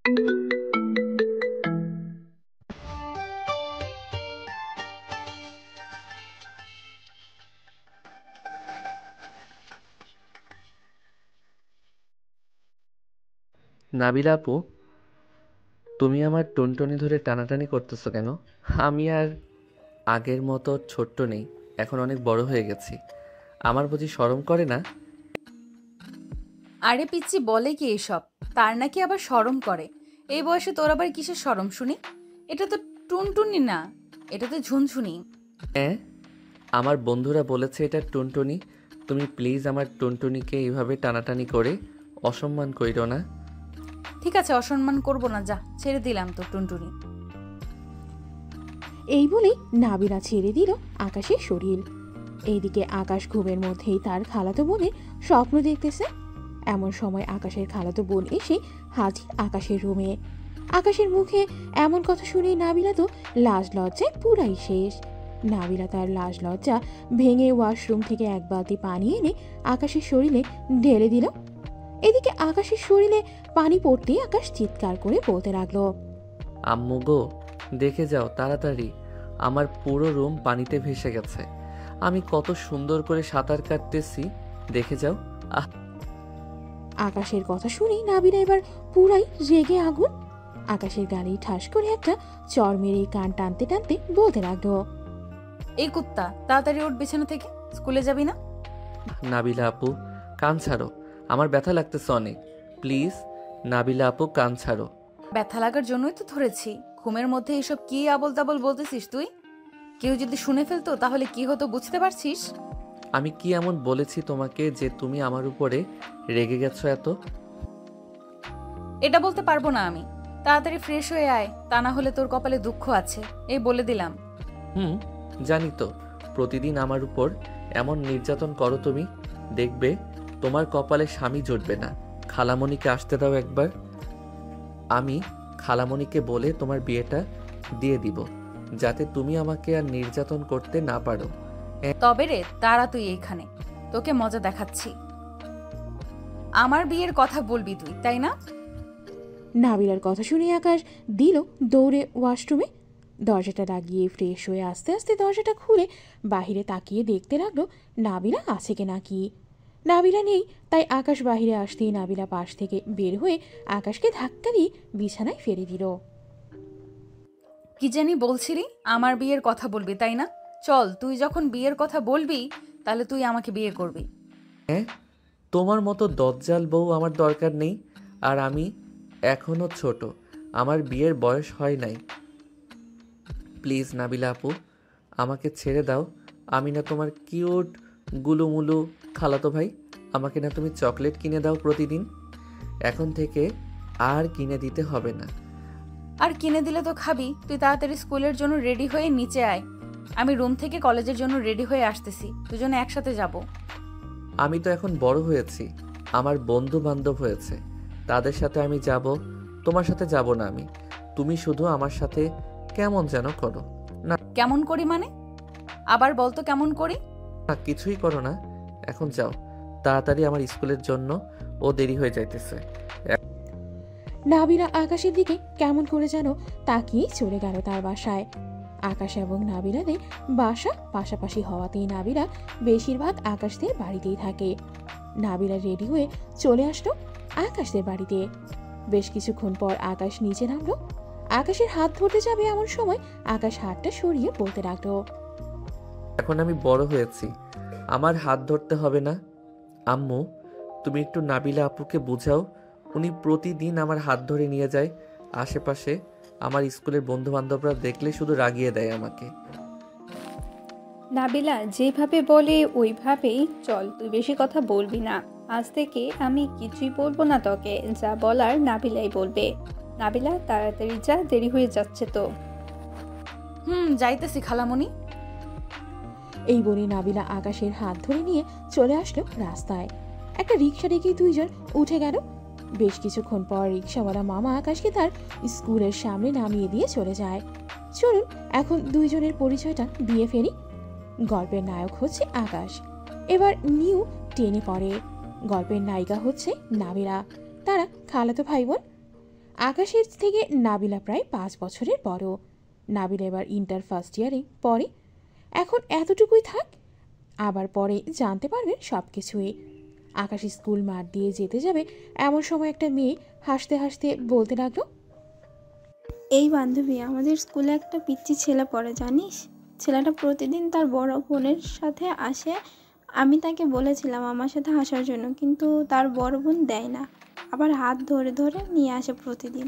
নাবিলা আপু, তুমি আমার টুনটুনি ধরে টানাটানি করতেছো কেন? আমি আর আগের মতো ছোট্ট নেই, এখন অনেক বড় হয়ে গেছি। আমার বুঝি শরম করে না? আরে পিচ্চি বলে কি এসব? তার নাকি আবার শরম করে? এই বয়সে তোর আবার কিসের শরম শুনি? এটা তো টুনটুনি না, এটা তো ঝুনঝুনি। হ্যাঁ, আমার বন্ধুরা বলেছে এটা টুনটুনি। তুমি প্লিজ আমার টুনটুনিকে এইভাবে টানাটানি করে অসম্মান কইরো না। ঠিক আছে, অসম্মান করব না, যা ছেড়ে দিলাম তো টুনটুনি। এই বলেই নাবিলা ছেড়ে দিল আকাশের শরীর। এইদিকে আকাশ ঘুমের মধ্যেই তার খালাতো বোনের স্বপ্ন দেখতেছে। এমন সময় আকাশের খালাতো বোন এসে হাজির আকাশের রুমে। আকাশের মুখে এমন কথা শুনে নাবিলা তো লাজ লজ্জায় পুরাই শেষ। নাবিলা তার লাজ লজ্জা ভেঙে ওয়াশরুম থেকে এক বালতি পানি এনে আকাশের শরীরে ঢেলে দিল। এদিকে আকাশের শরীরে পানি পড়তেই আকাশ চিৎকার করে বলতে লাগলো, আম্মু গো, দেখে যাও তাড়াতাড়ি, আমার পুরো রুম পানিতে ভেসে গেছে। আমি কত সুন্দর করে সাঁতার কাটতেছি, দেখে যাও। আহ! আকাশের কথা শুনেই নাবিলা এবার পুরাই রেগে আগুন। আকাশের গালে ঠাস করে একটা চর মেরে কান টানতে টানতে বলতে লাগলো, এই কুত্তা, তাড়াতাড়ি ওঠ বিছানা থেকে, স্কুলে যাবি না? নাবিলা আপু, কান ছাড়ো, আমার ব্যথা লাগতেছে অনেক। প্লিজ নাবিলা আপু, কান ছাড়ো। ব্যথা লাগার জন্যই তো ধরেছি। ঘুমের মধ্যে এসব কি আবল তাবল বলতেছিস তুই? কেউ যদি শুনে ফেলতো তাহলে কি হতো বুঝতে পারছিস? আমি কি এমন বলেছি তোমাকে যে তুমি আমার উপরে রেগে গেছো এত? এটা বলতে পারবো না আমি। তাড়াতাড়ি ফ্রেশ হয়ে আয়, তা না হলে তোর কপালে দুঃখ আছে, এই বলে দিলাম। হুম, জানি তো। প্রতিদিন আমার উপর এমন নির্যাতন করো তুমি, দেখবে তোমার কপালে স্বামী জুটবে না। খালামণিকে আসতে দাও একবার, আমি খালামণিকে বলে তোমার বিয়েটা দিয়ে দিব, যাতে তুমি আমাকে আর নির্যাতন করতে না পারো। তবে রে, তারা তুই এইখানে, তোকে মজা দেখাচ্ছি। আমার বিয়ের কথা বলবি তুই, তাই না? নাবিলার কথা শুনে আকাশ দিল দৌড়ে ওয়াশরুমে। দরজাটা লাগিয়ে ফ্রেশ হয়ে আস্তে আস্তে দরজাটা খুলে বাহিরে তাকিয়ে দেখতে লাগলো নাবিলা আছে কি নাকি। নাবিলা নেই, তাই আকাশ বাহিরে আসতেই নাবিলা পাশ থেকে বের হয়ে আকাশকে ধাক্কা দিয়ে বিছানায় ফেলে দিল। কি জানি বলছিলি, আমার বিয়ের কথা বলবি তাই না? চল, তুই যখন বিয়ের কথা বলবি তাহলে তুই আমাকে বিয়ে করবি। হ্যাঁ, তোমার মতো দজ্জাল বউ আমার দরকার নেই। আর আমি এখনো ছোট, আমার বিয়ের বয়স হয় নাই। প্লিজ নাবিলা আপু, আমাকে ছেড়ে দাও। আমি না তোমার কিউট গুলুমুলু খালাতো ভাই? আমাকে না তুমি চকলেট কিনে দাও প্রতিদিন? এখন থেকে আর কিনে দিতে হবে না। আর কিনে দিলে তো খাবি। তুই তাড়াতাড়ি স্কুলের জন্য রেডি হয়ে নিচে আয়, আমি রুম থেকে কলেজের জন্য রেডি হয়ে আসতেছি, দুজনে একসাথে যাব। আমি তো এখন বড় হয়েছি, আমার বন্ধু বান্ধব হয়েছে, তাদের সাথে আমি যাব, তোমার সাথে যাব না আমি। তুমি শুধু আমার সাথে কেমন যেন করো। না কেমন করি মানে? আবার বলতো কেমন করি? না, কিছুই করো না। এখন যাও তাড়াতাড়ি, আমার স্কুলের জন্য ও দেরি হয়ে যাইতেছে। নাবিলা আকাশের দিকে কেমন করে যেন তাকিয়ে চলে গেল তার বাসায়। আকাশ এবং নাবিলাদের বাসা পাশাপাশি হওয়াতেই নাবিলা বেশিরভাগ আকাশদের বাড়িতেই থাকে। নাবিলা রেডি হয়ে চলে আসলো আকাশদের বাড়িতে। বেশ কিছুক্ষণ পর আকাশ নিচে নামলো। আকাশের হাত ধরতে যাবে এমন সময় আকাশ হাতটা সরিয়ে বলতে লাগলো, এখন আমি বড় হয়েছি, আমার হাত ধরতে হবে না। আম্মু, তুমি একটু নাবিলা আপুকে বুঝাও, উনি প্রতিদিন আমার হাত ধরে নিয়ে যায় আশেপাশে। আমার স্কুলের বন্ধু বান্ধবরা দেখলে শুধু রাগিয়ে দেয় আমাকে। নাবিলা যেভাবে বলে ওইভাবেই চল, তুই বেশি কথা বলবি না। আজ থেকে আমি কিছুই বলবো না তোকে, যা বলার নাবিলাই বলবে। নাবিলা তাড়াতাড়ি যা, দেরি হয়ে যাচ্ছে তো। যাইতেছি খালামণি। এই বলে নাবিলা আকাশের হাত ধরে নিয়ে চলে আসলো রাস্তায়। একটা রিক্সা ডেকে দুইজন উঠে গেল। বেশ কিছুক্ষণ পর রিক্সাওয়ালা মামা আকাশকে তার স্কুলের সামনে নামিয়ে দিয়ে চলে যায়। চলুন এখন দুইজনের পরিচয়টা দিয়ে ফেলি। গল্পের নায়ক হচ্ছে আকাশ, এবার নিউ টেনে পড়ে। গল্পের নায়িকা হচ্ছে নাবিলা, তারা খালাতো ভাই বোন। আকাশের থেকে নাবিলা প্রায় 5 বছরের বড়। নাবিলা এবার ইন্টার ফার্স্ট ইয়ারে পড়ে। এখন এতটুকুই থাক, আবার পরে জানতে পারবেন সব কিছুই। আকাশ স্কুল মাঠ দিয়ে যেতে যাবে এমন সময় একটা মেয়ে হাসতে হাসতে বলতে লাগলো, এই বান্ধবী, আমাদের স্কুলে একটা পিচ্চি ছেলে পড়ে জানিস? ছেলেটা প্রতিদিন তার বড় বোনের সাথে আসে। আমি তাকে বলেছিলাম আমার সাথে আসার জন্য, কিন্তু তার বড় বোন দেয় না, আবার হাত ধরে ধরে নিয়ে আসে প্রতিদিন।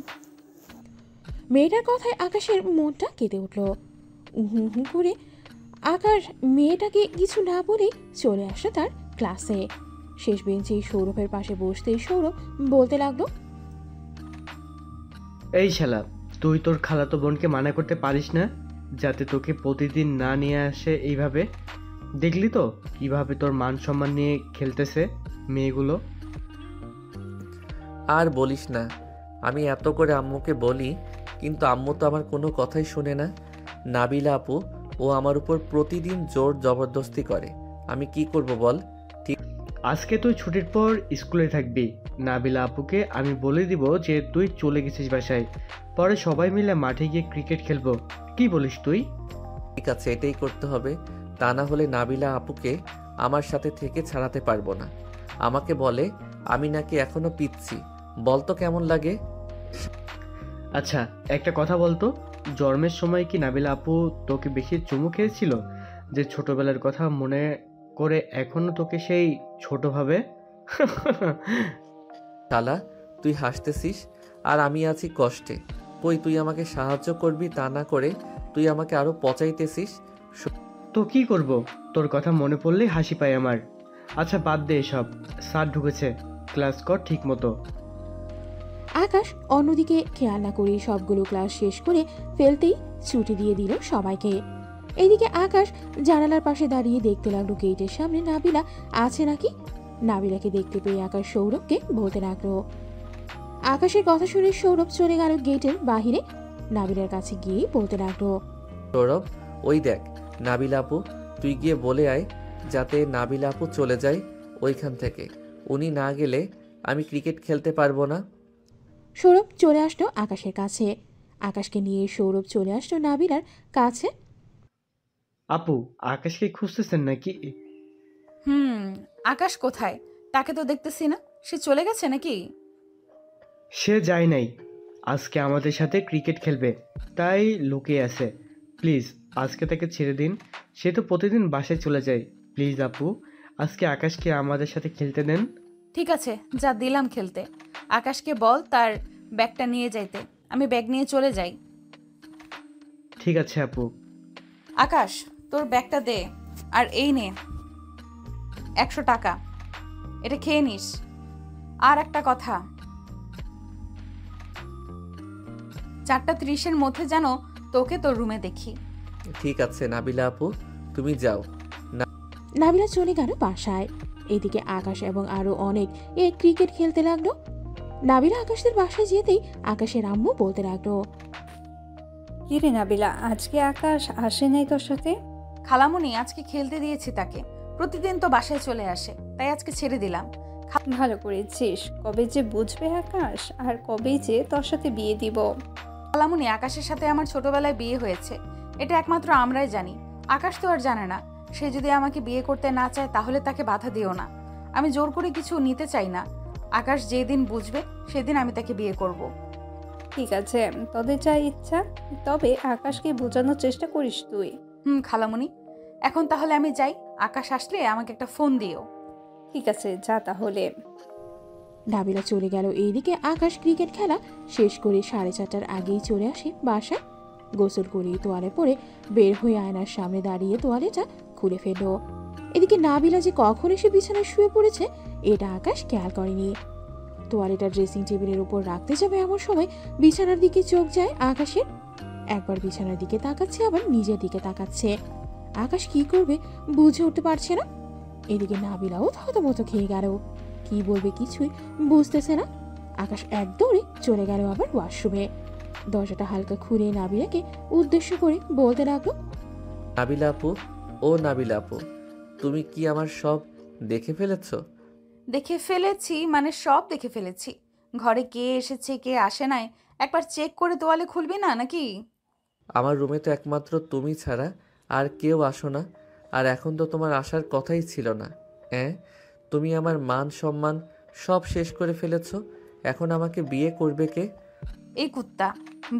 মেয়েটার কথায় আকাশের মনটা কেঁদে উঠল। উহু হু করে আকাশ মেয়েটাকে কিছু না বলে চলে আসলো তার ক্লাসে। শেষ বেঞ্চে সৌরভের পাশে বসতেই সৌরভ বলতে লাগলো, এই শালা, তুই তোর খালাতো বোনকে মানা করতে পারিস না যাতে তোকে প্রতিদিন না নিয়ে আসে এইভাবে? দেখলি তো কিভাবে তোর মান সম্মান নিয়ে খেলতেছে মেয়েগুলো। আর বলিস না, আমি এত করে আম্মুকে বলি, কিন্তু আম্মু তো আমার কোনো কথাই শুনে না। নাবিলা আপু ও আমার উপর প্রতিদিন জোর জবরদস্তি করে। আমি কি করব বল? আজকে তুই ছুটির পর স্কুলে থাকবি। নাবিলা আপুকে আমি বলে দিব যে তুই চলে গেছিস বাসায়, পরে সবাই মিলে মাঠে গিয়ে ক্রিকেট খেলবো। কি বলিস তুই? ঠিক আছে, এটাই করতে হবে। তা না হলে নাবিলা আপুকে আমার সাথে থেকে ছাড়াতে পারবো না। আমাকে বলে আমি নাকি এখনো পিচ্ছি। বল তো কেমন লাগে? আচ্ছা, একটা কথা বলতো, জন্মের সময় কি নাবিলা আপু তোকে বেশি চুমু খেয়েছিল যে ছোটবেলার কথা মনে করে এখনো তোকে সেই ছোট ভাবে? শালা, তুই হাসতেছিস আর আমি আছি কষ্টে। কই তুই আমাকে সাহায্য করবি, তা না করে তুই আমাকে আরো পচাইতেছিস। তো কি করব, তোর কথা মনে পড়লেই হাসি পায় আমার। আচ্ছা বাদ দে এসব, স্যার ঢুকেছে, ক্লাস কর ঠিক মতো। আকাশ অন্যদিকে খেয়াল না করে সবগুলো ক্লাস শেষ করে ফেলতেই ছুটি দিয়ে দিল সবাইকে। এদিকে আকাশ জানালার পাশে দাঁড়িয়ে দেখতে লাগলো গেটের সামনে নাবিলা আছে নাকি। নাবিলাকে দেখতে পেয়ে আকাশ সৌরভকে বলতে লাগলো। আকাশের কথা শুনে সৌরভ চলে গেল গেটের বাহিরে। নাবিলার কাছে গিয়ে বলতে লাগলো, সৌরভ, ওই দেখ নাবিলা আপু, তুই গিয়ে বলে আয় যাতে নাবিলা আপু চলে যায় ওইখান থেকে। উনি না গেলে আমি ক্রিকেট খেলতে পারবো না। সৌরভ চলে আসলো আকাশের কাছে। আকাশকে নিয়ে সৌরভ চলে আসলো নাবিলার কাছে। আপু, আকাশকে খুঁজতেছেন নাকি? আকাশ কোথায়? তাকে তো দেখতেছি না। সে চলে গেছে নাকি? সে যায় নাই, আজকে আমাদের সাথে ক্রিকেট খেলবে, তাই লুকিয়ে আছে। প্লিজ আজকে তাকে ছেড়ে দিন, সে তো প্রতিদিন বাসায় চলে যায়। প্লিজ আপু, আজকে আকাশকে আমাদের সাথে খেলতে দেন। ঠিক আছে, যা দিলাম খেলতে। আকাশকে বল তার ব্যাগটা নিয়ে যাইতে। আমি ব্যাগ নিয়ে চলে যাই। ঠিক আছে আপু। আকাশ, তোর ব্যাগটা দে। আর এই নে 100 টাকা, এটা খেয়ে নিস। আর একটা কথা, 4:30-এর মধ্যে যেন তোকে তোর রুমে দেখি। ঠিক আছে নাবিলা আপু, তুমি যাও। নাবিলা চলে গেল বাসায়। এদিকে আকাশ এবং আরো অনেক ক্রিকেট খেলতে লাগলো। নাবিলা আকাশের বাসায় যেতেই আকাশের আম্মু বলতে লাগলো, কিরে নাবিলা, আজকে আকাশ আসে নাই তোর সাথে? খালামুনি আজকে খেলতে দিয়েছি তাকে। প্রতিদিন তো বাসায় চলে আসে, তাই আজকে ছেড়ে দিলাম। ভালো করেছিস। কবে যে বুঝবে আকাশ, আর কবেই যে তোর সাথে বিয়ে দিব। খালামুনি, আকাশের সাথে আমার ছোটবেলায় বিয়ে হয়েছে, এটা একমাত্র আমরাই জানি। আকাশ তো আর জানে না। সে যদি আমাকে বিয়ে করতে না চায় তাহলে তাকে বাধা দিও না। আমি জোর করে কিছু নিতে চাই না। আকাশ যেদিন বুঝবে সেদিন আমি তাকে বিয়ে করব। ঠিক আছে, তোদের যা ইচ্ছা, তবে আকাশকে বোঝানোর চেষ্টা করিস তুই। খালামুনি, এখন তাহলে আমি যাই। আকাশ আসলে আমাকে একটা ফোন দিও। ঠিক আছে, যা তাহলে। নাবিলা চলে গেল। এইদিকে আকাশ ক্রিকেট খেলা শেষ করে 4:30টার আগেই চলে আসে বাসায়। গোসল করে তোয়ালে পরে বের হয়ে আয়নার সামনে দাঁড়িয়ে তোয়ালেটা খুলে ফেলল। এদিকে নাবিলা যে কখন এসে বিছানায় শুয়ে পড়েছে এটা আকাশ খেয়াল করেনি। তোয়ালেটা ড্রেসিং টেবিলের উপর রাখতে যাবে এমন সময় বিছানার দিকে চোখ যায় আকাশের। একবার বিছানার দিকে তাকাচ্ছে, আবার নিজের দিকে তাকাচ্ছে। আকাশ কি করবে বুঝে উঠতে পারছে না। এদিকে নাবিলাও থতমত খেয়ে গেল, কি বলবে কিছুই বুঝতেছে না। আকাশ এক দৌড়ে চলে গেল আবার ওয়াশরুমে। দরজাটা হালকা খুলে নাবিলাকে উদ্দেশ্য করে বলতে লাগলো, নাবিলা আপু, ও নাবিলা আপু, তুমি কি আমার সব দেখে ফেলেছো? দেখে ফেলেছি মানে সব দেখে ফেলেছি। ঘরে কে এসেছে কে আসে নাই একবার চেক করে তোয়ালে খুলবি না নাকি? আমার রুমে তো একমাত্র তুমি ছাড়া আর কেউ আসো না। আর এখন তো তোমার আসার কথাই ছিল না। হ্যাঁ, তুমি আমার মান সম্মান সব শেষ করে ফেলেছো। এখন আমাকে বিয়ে করবে কে? এই কুত্তা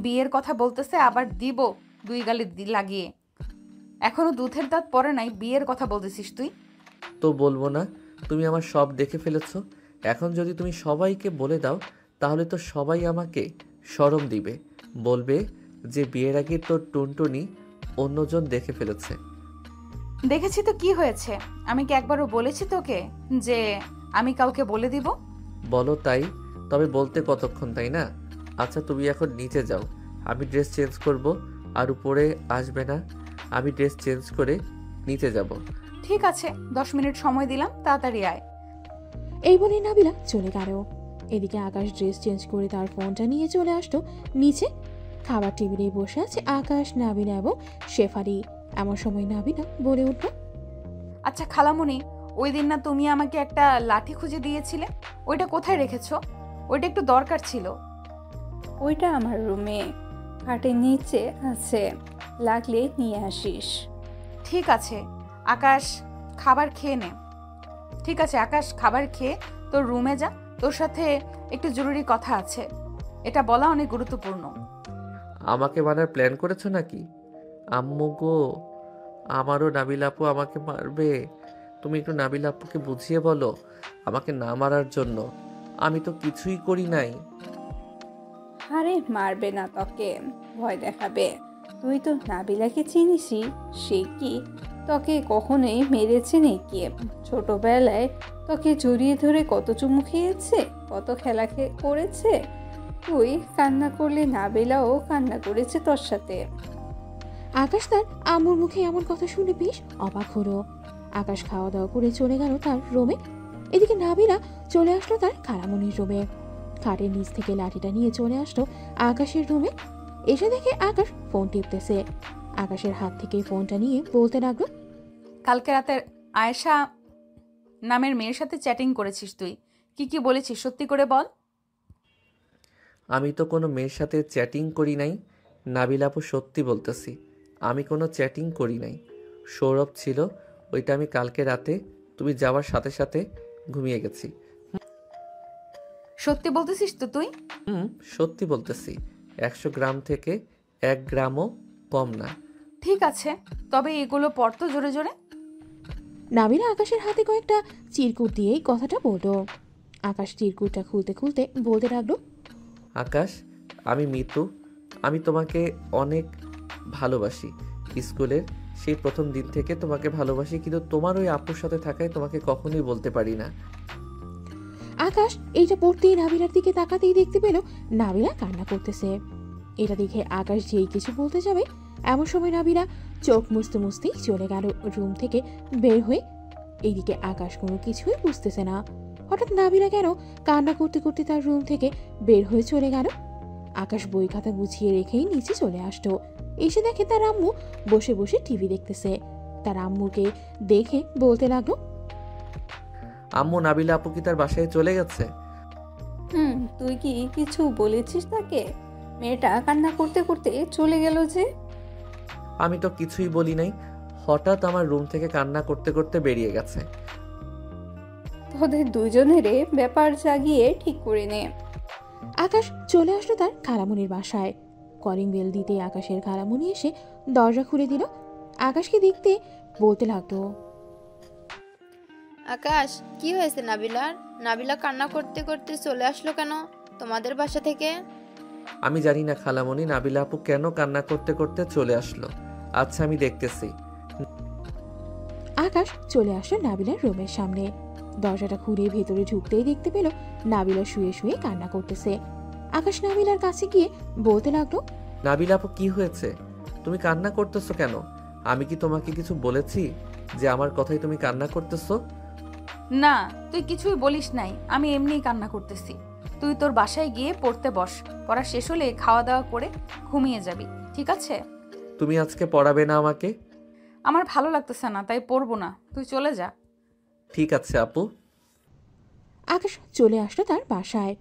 বিয়ের কথা বলতেছে, আবার দিব দুই গালে লাগিয়ে। এখনো দুধের দাঁত পড়ে নাই, বিয়ের কথা বলতেছিস তুই? তো বলবো না? তুমি আমার সব দেখে ফেলেছো। এখন যদি তুমি সবাইকে বলে দাও তাহলে তো সবাই আমাকে শরম দিবে, বলবে যে বিয়ের আগে তোর টুনটুনি অন্যজন দেখে ফেলেছে। দেখেছি তো কি হয়েছে? আমি কি একবারও বলেছি তোকে যে আমি কাউকে বলে দিব? বলো তাই, তবে বলতে কতক্ষণ, তাই না? আচ্ছা তুমি এখন নিচে যাও, আমি ড্রেস চেঞ্জ করব। আর উপরে আসবে না, আমি ড্রেস চেঞ্জ করে নিচে যাব। ঠিক আছে, 10 মিনিট সময় দিলাম, তাড়াতাড়ি আয়। এই বলে নাবিলা চলে গেল। এদিকে আকাশ ড্রেস চেঞ্জ করে তার ফোনটা নিয়ে চলে আসতো নিচে। খাবার টেবিলে বসে আছে আকাশ, নাবিলা এবং শেফালি। এমন সময় নাবিলা বলে উঠল, আচ্ছা খালামণি, ওই দিন না তুমি আমাকে একটা লাঠি খুঁজে দিয়েছিলে, ওইটা কোথায় রেখেছো? ওইটা একটু দরকার ছিল। ওইটা আমার রুমে খাটের নিচে আছে, লাগলে নিয়ে আসিস। ঠিক আছে আকাশ, খাবার খেয়ে নে। ঠিক আছে আকাশ, খাবার খেয়ে তোর রুমে যা, তোর সাথে একটু জরুরি কথা আছে, এটা বলা অনেক গুরুত্বপূর্ণ। আমাকে মারার প্ল্যান করেছো নাকি? আম্মু গো, আমারও নাবিল আপু আমাকে মারবে। তুমি একটু নাবিল আপুকে বুঝিয়ে বলো আমাকে না মারার জন্য। আমি তো কিছুই করি নাই। আরে মারবে না তোকে, ভয় দেখাবে। তুই তো নাবিলাকে চিনিসই, সে কি তোকে কখনোই মেরেছে নাকি? ছোটবেলায় তোকে জড়িয়ে ধরে কত চুমু খেয়েছে, কত খেলা করেছে। তুই কান্না করলে নাবিলাও কান্না করেছে তোর সাথে। আকাশ তার আম্মুর মুখে এমন কথা শুনে বেশ অবাক হলো। আকাশ খাওয়া দাওয়া করে চলে গেল তার রুমে। এদিকে নাবিলা চলে আসলো তার খালামণির রুমে। খাটের নিচ থেকে লাঠিটা নিয়ে চলে আসলো আকাশের রুমে। এসে দেখে আকাশ ফোন টিপতেছে। আকাশের হাত থেকে ফোনটা নিয়ে বলতে লাগলো, কালকে রাতে আয়েশা নামের মেয়ের সাথে চ্যাটিং করেছিস তুই, কি কি বলেছিস সত্যি করে বল। আমি তো কোনো মেয়ের সাথে চ্যাটিং করি নাই। নাবিল আপু সত্যি বলতেছি, আমি কোনো চ্যাটিং করি নাই। সৌরভ ছিল, ওইটা আমি কালকে রাতে তুমি যাওয়ার সাথে সাথে ঘুমিয়ে গেছি। সত্যি বলতেছিস তো তুই? সত্যি বলতেছি, 100 গ্রাম থেকে 1 গ্রামও কম না। ঠিক আছে, তবে এগুলো পড়তো জোরে জোরে। নাবিলা আকাশের হাতে কয়েকটা চিরকুট দিয়েই কথাটা বলল। আকাশ চিরকুটটা খুলতে খুলতে বলতে লাগলো, আকাশ, আমি মিতু, আমি তোমাকে অনেক ভালোবাসি। স্কুলের সেই প্রথম দিন থেকে তোমাকে ভালোবাসি, কিন্তু তোমার ওই আপুর সাথে থাকায় তোমাকে কখনোই বলতে পারি না। আকাশ এইটা পড়তেই নাবিলার দিকে তাকাতেই দেখতে পেল নাবিলা কান্না করতেছে। এটা দেখে আকাশ যেই কিছু বলতে যাবে এমন সময় নাবিলা চোখ মুছতে মুছতেই চলে গেল রুম থেকে বের হয়ে। এইদিকে আকাশ কোনো কিছুই বুঝতেছে না, হঠাৎ নাবিলা কেন কান্না করতে করতে তার রুম থেকে বের হয়ে চলে গেল। আকাশ বই খাতা গুছিয়ে রেখেই নিচে চলে আসতো। এসে দেখে তার আম্মু বসে বসে টিভি দেখতেছে। তার আম্মুকে দেখে বলতে লাগলো, আম্মু, নাবিলা আপু কি তার বাসায় চলে গেছে? তুই কি কিছু বলেছিস তাকে? মেয়েটা কান্না করতে করতে চলে গেল যে। আমি তো কিছুই বলি নাই, হঠাৎ আমার রুম থেকে কান্না করতে করতে বেরিয়ে গেছে। তোদের দুজনেরে ব্যাপার জাগিয়ে ঠিক করে নে। আকাশ চলে আসলো তার খালামুনির বাসায়। কলিং বেল দিতে আকাশের খালামুনি এসে দরজা খুলে দিল। আকাশকে দেখতে বলতে লাগলো, আকাশ, কি হয়েছে নাবিলার? নাবিলা কান্না করতে করতে চলে আসলো কেন তোমাদের বাসা থেকে? আমি জানি না খালামণি, নাবিলা আপু কেন কান্না করতে করতে চলে আসলো। আচ্ছা আমি দেখতেছি। আকাশ চলে আসলো নাবিলার রুমের সামনে। দরজাটা খুলে ভেতরে ঢুকতেই দেখতে পেল নাবিলা শুয়ে শুয়ে কান্না করতেছে। আকাশ নাবিলার কাছে গিয়ে বলতে লাগলো, নাবিলা আপু কি হয়েছে? তুমি কান্না করতেছো কেন? আমি কি তোমাকে কিছু বলেছি যে আমার কথাই তুমি কান্না করতেছো? না, তুই কিছুই বলিস নাই, আমি এমনিই কান্না করতেছি। তুই তোর বাসায় গিয়ে পড়তে বস, পড়া শেষ হলে খাওয়া দাওয়া করে ঘুমিয়ে যাবি, ঠিক আছে? তুমি আজকে পড়াবে না আমাকে? আমার ভালো লাগতেছে না, তাই পড়বো না, তুই চলে যা। ঠিক আছে আপু। আকাশ চলে আসলো তার বাসায়।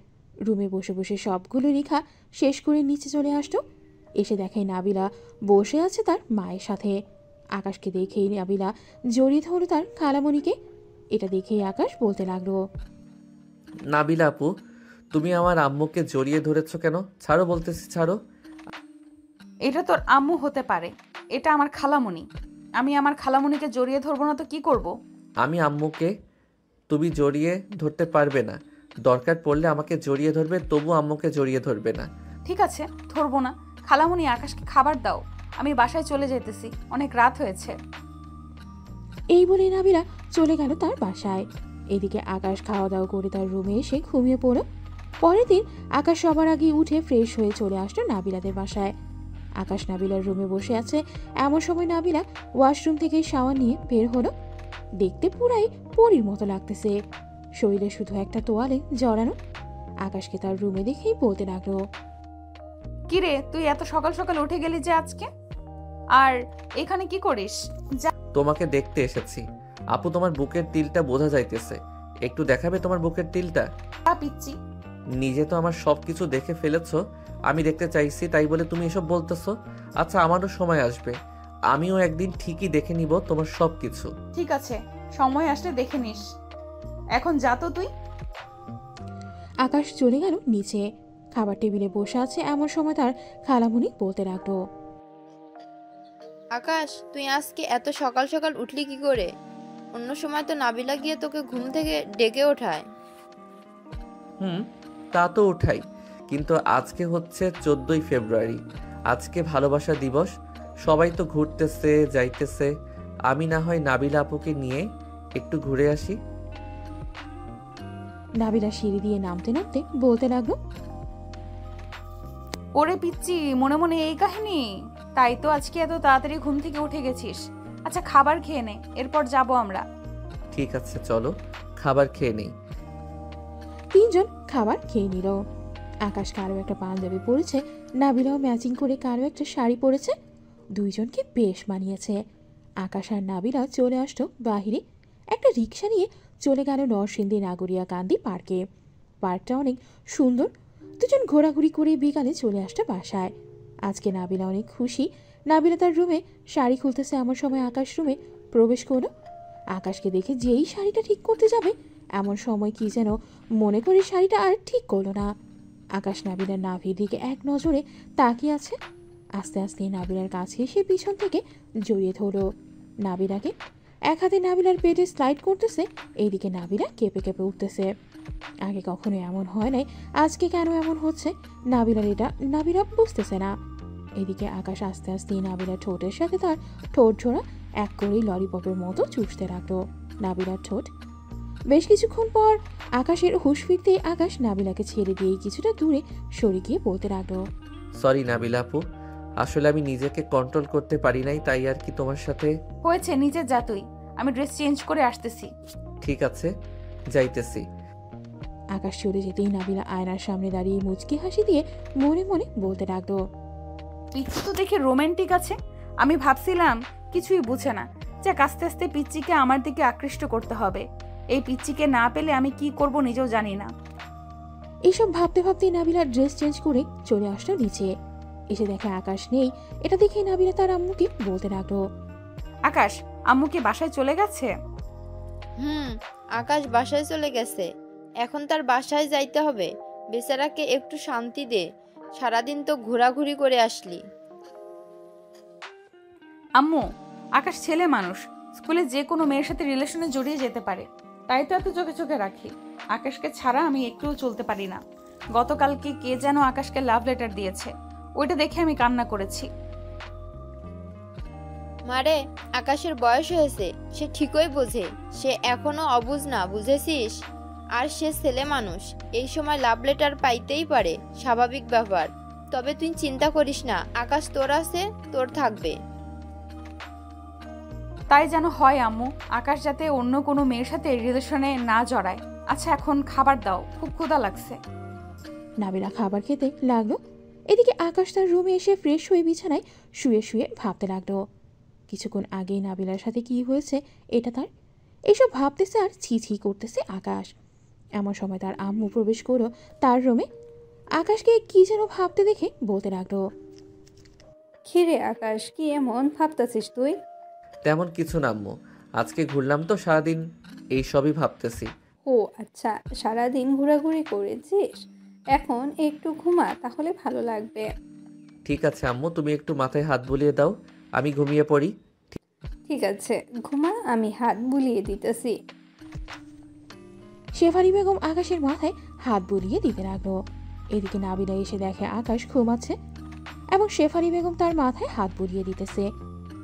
রুমে বসে বসে সবগুলো লেখা শেষ করে নিচে চলে আসলো। এসে দেখে নাবিলা বসে আছে তার মায়ের সাথে। আকাশকে দেখেই নাবিলা জড়িয়ে ধরল তার খালামণিকে। এটা দেখেই আকাশ বলতে লাগলো, নাবিলা আপু, তুমি আমার আম্মুকে জড়িয়ে ধরেছো কেন? ছাড়ো বলতেছি, ছাড়ো। এটা তোর আম্মু হতে পারে, এটা আমার খালামণি। আমি আমার খালামণিকে জড়িয়ে ধরবো না তো কি করব? আমি আম্মুকে তুমি জড়িয়ে ধরতে পারবে না। দরকার পড়লে আমাকে জড়িয়ে ধরবে, তবু আম্মুকে জড়িয়ে ধরবে না। ঠিক আছে, ধরবো না। খালামণি, আকাশকে খাবার দাও, আমি বাসায় চলে যেতেছি, অনেক রাত হয়েছে। এই বলে নাবিলা চলে গেল তার বাসায়। এদিকে আকাশ খাওয়া দাওয়া করে তার রুমে এসে ঘুমিয়ে পড়ল। পরের দিন আকাশ সবার আগে উঠে ফ্রেশ হয়ে চলে আসলো নাবিলাদের বাসায়। আকাশ নাবিলার রুমে বসে আছে। এমন সময় নাবিলা ওয়াশরুম থেকে শাওয়ার নিয়ে বের হলো। দেখতে পুরাই পরীর মতো লাগতেছে, শরীরে শুধু একটা তোয়ালে জড়ানো। আকাশকে তার রুমে দেখেই বলতে লাগলো, কিরে, তুই এত সকাল সকাল উঠে গেলি যে আজকে? আর এখানে কি করিস? যা। তোমাকে দেখতে এসেছি। আপু, তোমার বুকের তিলটা বোঝা যাইতেছে, একটু দেখাবে তোমার বুকের তিলটা? পিচ্ছি। নিজে তো আমার সব কিছু দেখে ফেলেছো, আমি দেখতে চাইছি তাই বলে তুমি এসব বলতেছো? আচ্ছা, আমারও সময় আসবে, আমিও একদিন ঠিকই দেখে নিব তোমার সব কিছু। ঠিক আছে, সময় আসলে দেখে নিস। এখন যা তো তুই। আকাশ চলে গেল নিচে। খাবার টেবিলে বসে আছে এমন সময় তার খালামণি বলতে লাগলো, আকাশ, তুই আজকে এত সকাল সকাল উঠলি কি করে? অন্য সময় তো নাবিলা গিয়ে তোকে ঘুম থেকে ডেকে ওঠায়। তা তো উঠাই, কিন্তু আজকে হচ্ছে 14ই ফেব্রুয়ারি, আজকে ভালোবাসা দিবস। সবাই তো ঘুরতেছে যাইতেছে, আমি না হয় নাবিলা আপুকে নিয়ে একটু ঘুরে আসি। নাবিলা সিঁড়ি দিয়ে নামতে নামতে বলতে লাগলো, ওরে পিচ্ছি, মনে মনে এই কাহিনী? তাই তো আজকে এত তাড়াতাড়ি ঘুম থেকে উঠে গেছিস। আচ্ছা, খাবার খেয়ে নে, এরপর যাব আমরা। ঠিক আছে, চলো খাবার খেয়ে নেই। তিনজন খাবার খেয়ে নিল। আকাশ কারো একটা পাঞ্জাবি পরেছে, নাবিলাও ম্যাচিং করে কারো একটা শাড়ি পরেছে। দুইজনকে বেশ মানিয়েছে। আকাশ আর নাবিলা চলে আসলো বাহিরে। একটা রিক্সা নিয়ে চলে গেল নরসিংদী নাগরিয়া কান্দি পার্কে। পার্কটা অনেক সুন্দর। দুজন ঘোরাঘুরি করে বিকালে চলে আসলো বাসায়। আজকে নাবিলা অনেক খুশি। নাবিলা তার রুমে শাড়ি খুলতেছে এমন সময় আকাশ রুমে প্রবেশ করলো। আকাশকে দেখে যেই শাড়িটা ঠিক করতে যাবে এমন সময় কি যেন মনে করে শাড়িটা আর ঠিক করলো না। আকাশ নাবিলার নাভির দিকে এক নজরে তাকিয়ে আছে। আস্তে আস্তে নাবিলার কাছে এসে পিছন থেকে জড়িয়ে ধরলো নাবিলাকে। এক হাতে নাবিলার পেটে স্লাইড করতেছে, এইদিকে নাবিলা কেঁপে কেঁপে উঠতেছে। আগে কখনো এমন হয় নাই, আজকে কেন এমন হচ্ছে নাবিলার এটা নাবিলা বুঝতেছে না। এদিকে আকাশ আস্তে আস্তে নাবিলার ঠোঁটের সাথে তার ঠোঁট ঝোড়া এক করেই ললিপপের মতো চুষতে লাগলো নাবিলার ঠোঁট। বেশ কিছুক্ষণ পর আকাশের হুঁশ ফিরতে আকাশ নাবিলাকে ছেড়ে দিয়ে কিছুটা দূরে সরে গিয়ে বলতে লাগলো, সরি নাবিলা আপু, আসলে আমি নিজেকে কন্ট্রোল করতে পারি নাই, তাই আর কি তোমার সাথে। হয়েছে, নিচে যা তুই, আমি ড্রেস চেঞ্জ করে আসতেছি। ঠিক আছে, যাইতেছি। আকাশ চলে যেতেই নাবিলা আয়নার সামনে দাঁড়িয়ে মুচকি হাসি দিয়ে মনে মনে বলতে লাগলো, পিচ্ছি তো দেখে রোমান্টিক আছে, আমি ভাবছিলাম কিছুই বুঝে না। যাক, আস্তে আস্তে পিচ্চিকে আমার দিকে আকৃষ্ট করতে হবে। এই পিচ্চিকে না পেলে আমি কি করব নিজেও জানি না। এইসব ভাবতে ভাবতেই নাবিলা ড্রেস চেঞ্জ করে চলে আসলো নিচে। এসে দেখে আকাশ নেই। এটা দেখে নাবিলা তার আম্মুকে বলতে লাগলো, আকাশ, আম্মু কি বাসায় চলে গেছে? আকাশ বাসায় চলে গেছে, এখন তার বাসায় যাইতে হবে। বেচারাকে একটু শান্তি দে, সারাদিন তো ঘোরাঘুরি করে আসলি। আম্মু, আকাশ ছেলে মানুষ, স্কুলে যে কোনো মেয়ের সাথে রিলেশনে জড়িয়ে যেতে পারে, তাই তো এত চোখে চোখে রাখি। আকাশকে ছাড়া আমি একটুও চলতে পারি না। গতকালকে কে যেন আকাশকে লাভ লেটার দিয়েছে, ওইটা দেখে আমি কান্না করেছি। মারে, আকাশের বয়স হয়েছে, সে ঠিকই বোঝে, সে এখনো অবুঝ না, বুঝেছিস? আর সে ছেলে মানুষ, এই সময় লাভ লেটার পাইতেই পারে, স্বাভাবিক ব্যাপার। তবে তুই চিন্তা করিস না, আকাশ তোর আছে, তোর থাকবে। তাই যেন হয় আম্মু, আকাশ যাতে অন্য কোনো মেয়ের সাথে রিলেশনে না জড়ায়। আচ্ছা, এখন খাবার দাও, খুব ক্ষুধা লাগছে। নাবিলা খাবার খেতে লাগলো। এদিকে আকাশ তার রুমে এসে ফ্রেশ হয়ে বিছানায় শুয়ে শুয়ে ভাবতে লাগলো কিছুক্ষণ আগেই নাবিলার সাথে কি হয়েছে এটা তার। এইসব ভাবতেছে আর ছি ছি করতেছে আকাশ। এমন সময় তার আম্মু প্রবেশ করলো তার রুমে। আকাশকে কি যেন ভাবতে দেখে বলতে লাগলো, খিরে আকাশ, কি এমন ভাবতাছিস তুই? তেমন কিছু না আম্মু, আজকে ঘুরলাম তো সারাদিন, এই সবই ভাবতেছি। ও আচ্ছা, সারাদিন ঘোরাঘুরি করেছিস, এখন একটু ঘুমা তাহলে ভালো লাগবে। ঠিক আছে আম্মু, তুমি একটু মাথায় হাত বুলিয়ে দাও, আমি ঘুমিয়ে পড়ি। ঠিক আছে, ঘুমা, আমি হাত বুলিয়ে দিতেছি। শেফালি বেগম আকাশের মাথায় হাত বুলিয়ে দিতে লাগলো। এদিকে নাবিলা এসে দেখে আকাশ ঘুমাচ্ছে এবং শেফালি বেগম তার মাথায় হাত বুলিয়ে দিতেছে।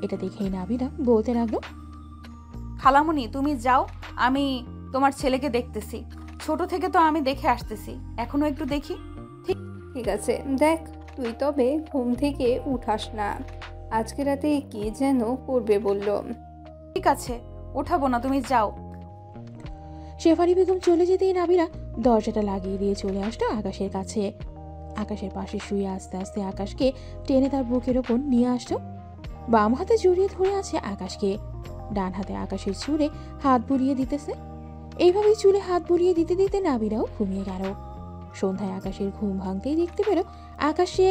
এটা দেখেই নাবিলা বলতে লাগলো, খালামণি তুমি যাও, আমি তোমার ছেলেকে দেখতেছি। ছোট থেকে তো আমি দেখে আসতেছি, এখনো একটু দেখি। ঠিক আছে, দেখ, তুই তবে ঘুম থেকে উঠাস না। আজকে রাতে কি যেন করবে বলল। ঠিক আছে, ওঠাবো না, তুমি যাও। শেফালি বেগম চলে যেতেই নাবিলা দরজাটা লাগিয়ে দিয়ে চলে আসলো আকাশের কাছে। আকাশের পাশে শুয়ে আস্তে আস্তে আকাশকে টেনে তার বুকের ওপর নিয়ে আসলো। বাম হাতে জড়িয়ে ধরে আছে আকাশকে, ডান হাতে আকাশের চুলে হাত বুলিয়ে দিতেছে। এইভাবেই চুলে হাত বুলিয়ে দিতে দিতে নাবিলাও ঘুমিয়ে গেল। সন্ধ্যায় আকাশের ঘুম ভাঙতেই দেখতে পেল আকাশে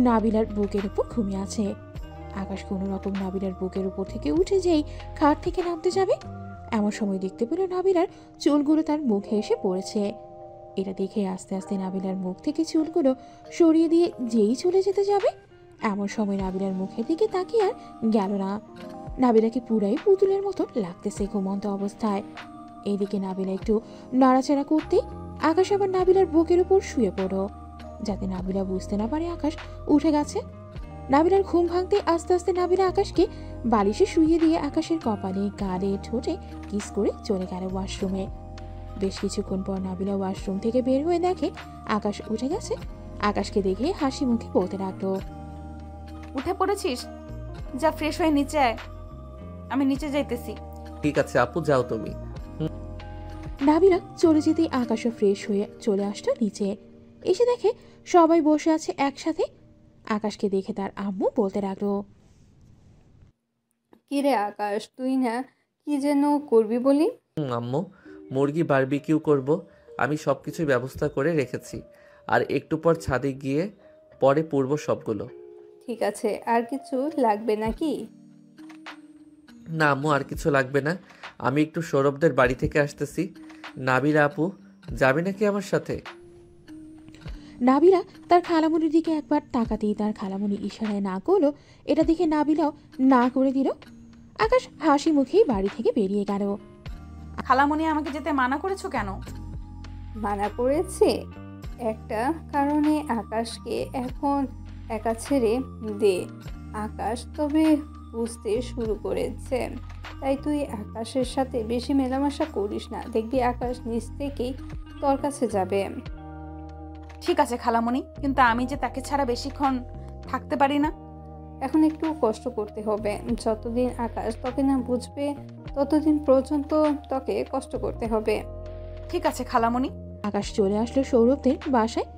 নাবিলার বুকের উপর ঘুমিয়ে আছে। আকাশ কোনো রকম নাবিলার বুকের উপর থেকে উঠে যেই খাট থেকে নামতে যাবে, এমন সময় দেখতে পেল নাবিলার চুলগুলো তার মুখে এসে পড়েছে। এটা দেখে আস্তে আস্তে নাবিলার মুখ থেকে চুলগুলো সরিয়ে দিয়ে যেই চলে যেতে যাবে, এমন সময় নাবিলার মুখের দিকে তাকিয়ে আর গেল না। নাবিলাকে পুরাই পুতুলের মতো লাগতেছে ঘুমন্ত অবস্থায়। এইদিকে নাবিলা একটু নাড়াচাড়া করতে আকাশ আবার নাবিলার বুকের উপর শুয়ে পড়ল, যাতে নাবিলা বুঝতে না পারে আকাশ উঠে গেছে। নাবিলার ঘুম ভাঙতে আস্তে আস্তে নাবিলা আকাশকে বালিশে শুইয়ে দিয়ে আকাশের কপালে, গালে, ঠোঁটে কিস করে চলে গেল ওয়াশরুমে। বেশ কিছুক্ষণ পর নাবিলা ওয়াশরুম থেকে বের হয়ে দেখে আকাশ উঠে গেছে। আকাশকে দেখে হাসি মুখে বলতে লাগলো, উঠে পড়েছিস? যা ফ্রেশ হয়ে নিচে আয়, আমি নিচে যাইতেছি। ঠিক আছে আপু, যাও তুমি। নাবিলা চলে যেতেই আকাশও ফ্রেশ হয়ে চলে আসলো নিচে। এসে দেখে সবাই বসে আছে একসাথে। আকাশকে দেখে তার আম্মু বলতে লাগলো, কিরে আকাশ, তুই না কি যেন করবি বলি? আম্মু, মুরগি বারবিকিউ করব, আমি সব কিছুর ব্যবস্থা করে রেখেছি। আর একটু পর ছাদে গিয়ে পরে পূর্ব সবগুলো। ঠিক আছে, আর কিছু লাগবে নাকি? না আম্মু, আর কিছু লাগবে না, আমি একটু সৌরভদের বাড়ি থেকে আসতেছি। নাবিলা আপু যাবে নাকি আমার সাথে? নাবিলা তার খালামুনির দিকে একবার তাকাতেই তার খালামুনি ইশারায় না করলো। এটা দেখে নাবিলাও না করে দিল। আকাশ হাসি মুখেই বাড়ি থেকে বেরিয়ে গেল। খালামণি আমাকে যেতে মানা করেছো কেন? মানা করেছে একটা কারণে, আকাশকে এখন একা ছেড়ে দে। আকাশ তবে বুঝতে শুরু করেছে, তাই তুই আকাশের সাথে বেশি মেলামেশা করিস না, দেখবি আকাশ নিজ থেকেই তোর কাছে যাবে। ঠিক আছে খালামণি, কিন্তু আমি যে তাকে ছাড়া বেশিক্ষণ থাকতে পারি না। এখন একটু কষ্ট করতে হবে, যতদিন আকাশ তোকে না বুঝবে ততদিন পর্যন্ত তোকে কষ্ট করতে হবে। ঠিক আছে খালামণি। আকাশ চলে আসলো সৌরভদের বাসায়।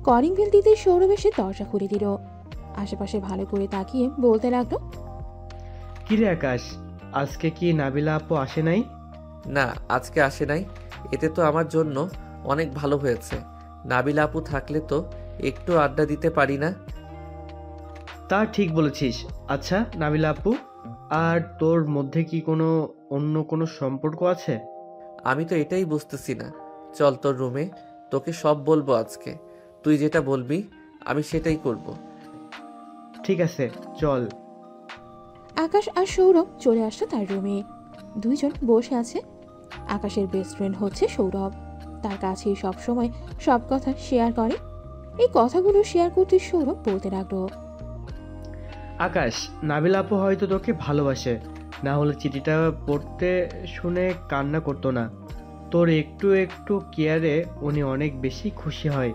কলিং বেল দিতে সৌরভ এসে দরজা খুলে দিল। আশেপাশে ভালো করে তাকিয়ে বলতে লাগলো, কিরে আকাশ, আজকে কি নাবিলা আপু আসে নাই? না, আজকে আসে নাই। এতে তো আমার জন্য অনেক ভালো হয়েছে। নাবিলা আপু থাকলে তো একটু আড্ডা দিতে পারি না। তা ঠিক বলেছিস। আচ্ছা নাবিলা আপু, আর তোর মধ্যে কি অন্য কোনো সম্পর্ক আছে? আমি তো এটাই বুঝতেছি না। চল তোর রুমে, তোকে সব বলবো আজকে। তুই যেটা বলবি আমি সেটাই করব। ঠিক আছে, চল। আকাশ আর সৌরভ চলে আসলো তার রুমে। দুইজন বসে আছে। আকাশের বেস্ট ফ্রেন্ড হচ্ছে সৌরভ। তার কাছেই সবসময় সব কথা শেয়ার করে। এই কথাগুলো শেয়ার করতে সৌরভ বলতে লাগলো, আকাশ, নাবিলা আপু হয়তো তোকে ভালোবাসে, না হলে চিঠিটা পড়তে শুনে কান্না করতো না। তোর একটু একটু কেয়ারে উনি অনেক বেশি খুশি হয়,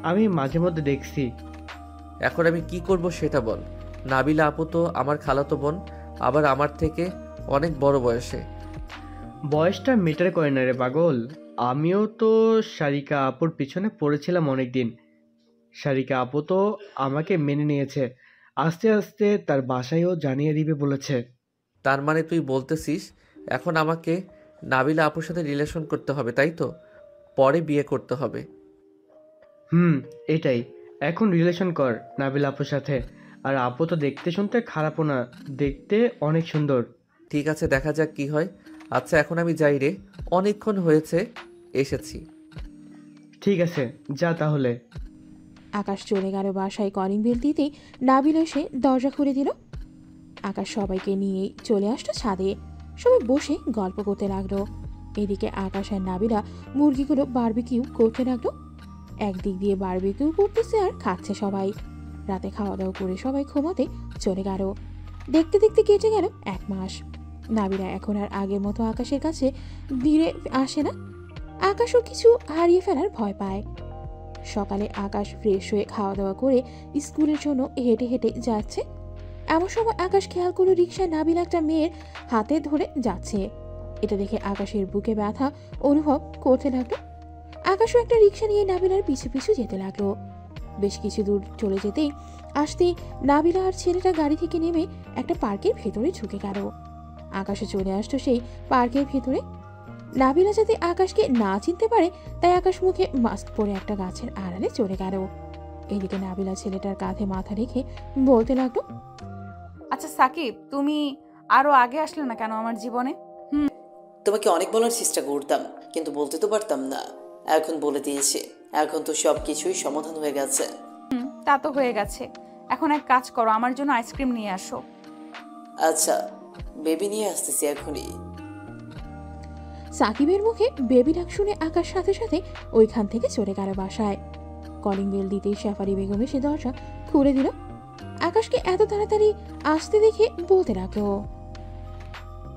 আমি মাঝে মধ্যে দেখছি। এখন আমি কি করব সেটা বল। নাবিলা আপু তো আমার খালাতো বোন, আবার আমার থেকে অনেক বড় বয়সে। বয়সটা মেটার করে না রে পাগল। আমিও তো সারিকা আপুর পিছনে পড়েছিলাম অনেক দিন। সারিকা আপু তো আমাকে মেনে নিয়েছে, আস্তে আস্তে তার বাসায়ও জানিয়ে দিবে বলেছে। তার মানে তুই বলতেছিস এখন আমাকে নাবিলা আপুর সাথে রিলেশন করতে হবে, তাই তো? পরে বিয়ে করতে হবে। হুম, এটাই। এখন রিলেশন কর নাবিল আপুর সাথে। আর আপু তো দেখতে শুনতে খারাপও না, দেখতে অনেক সুন্দর। ঠিক আছে, দেখা যাক কি হয়। আচ্ছা এখন আমি যাই রে, অনেকক্ষণ হয়েছে এসেছি। ঠিক আছে, যা তাহলে। আকাশ চলে গেল বাসায়। কলিং বেল দিতেই নাবিল এসে দরজা খুলে দিল। আকাশ সবাইকে নিয়ে চলে আসলো ছাদে। সবাই বসে গল্প করতে লাগলো। এদিকে আকাশ আর নাবিলা মুরগিগুলো বারবিকিউ করতে লাগলো। একদিক দিয়ে বারবিকিউ করতেছে আর খাচ্ছে সবাই। রাতে খাওয়া দাওয়া করে সবাই ঘুমাতে চলে গেল। দেখতে দেখতে কেটে গেল 1 মাস। নাবিলা এখন আর আগের মতো আকাশের কাছে ধীরে আসে না। আকাশও কিছু হারিয়ে ফেলার ভয় পায়। সকালে আকাশ ফ্রেশ হয়ে খাওয়া দাওয়া করে স্কুলের জন্য হেঁটে হেঁটে যাচ্ছে। এমন সময় আকাশ খেয়াল করলো রিকশায় নাবিল একটা মেয়ের হাতে ধরে যাচ্ছে। এটা দেখে আকাশের বুকে ব্যথা অনুভব করতে লাগলো। আকাশও একটা রিকশা নিয়ে নাবিলার পিছু পিছু যেতে লাগলো। বেশ কিছু দূর চলে যেতেই আসতেই নাবিলা আর ছেলেটা গাড়ি থেকে নেমে একটা পার্কের ভেতরে ঢুকে গেল। আকাশে চলে আসতো সেই পার্কের ভেতরে। নাবিলা যাতে আকাশকে না চিনতে পারে তাই আকাশ মুখে মাস্ক পরে একটা গাছের আড়ালে চলে গেল। এদিকে নাবিলা ছেলেটার কাঁধে মাথা রেখে বলতে লাগলো, আচ্ছা সাকিব, তুমি আরো আগে আসলে না কেন আমার জীবনে? তোমাকে অনেক বলার চেষ্টা করতাম, কিন্তু বলতে তো পারতাম না। এখন বলে দিয়েছি, এখন তো সব কিছুই সমাধান হয়ে গেছে। তা তো হয়ে গেছে। এখন এক কাজ করো, আমার জন্য আইসক্রিম নিয়ে আসো। আচ্ছা, বেবি নিয়ে আসতেছি এখনই। সাকিবের মুখে বেবি ডাক শুনে আকাশ সাথে সাথে ওইখান থেকে চলে গেল বাসায়। কলিং বেল দিতেই শেফালি বেগম এসে দরজা খুলে দিল। আকাশকে এত তাড়াতাড়ি আসতে দেখে বলতে লাগলো,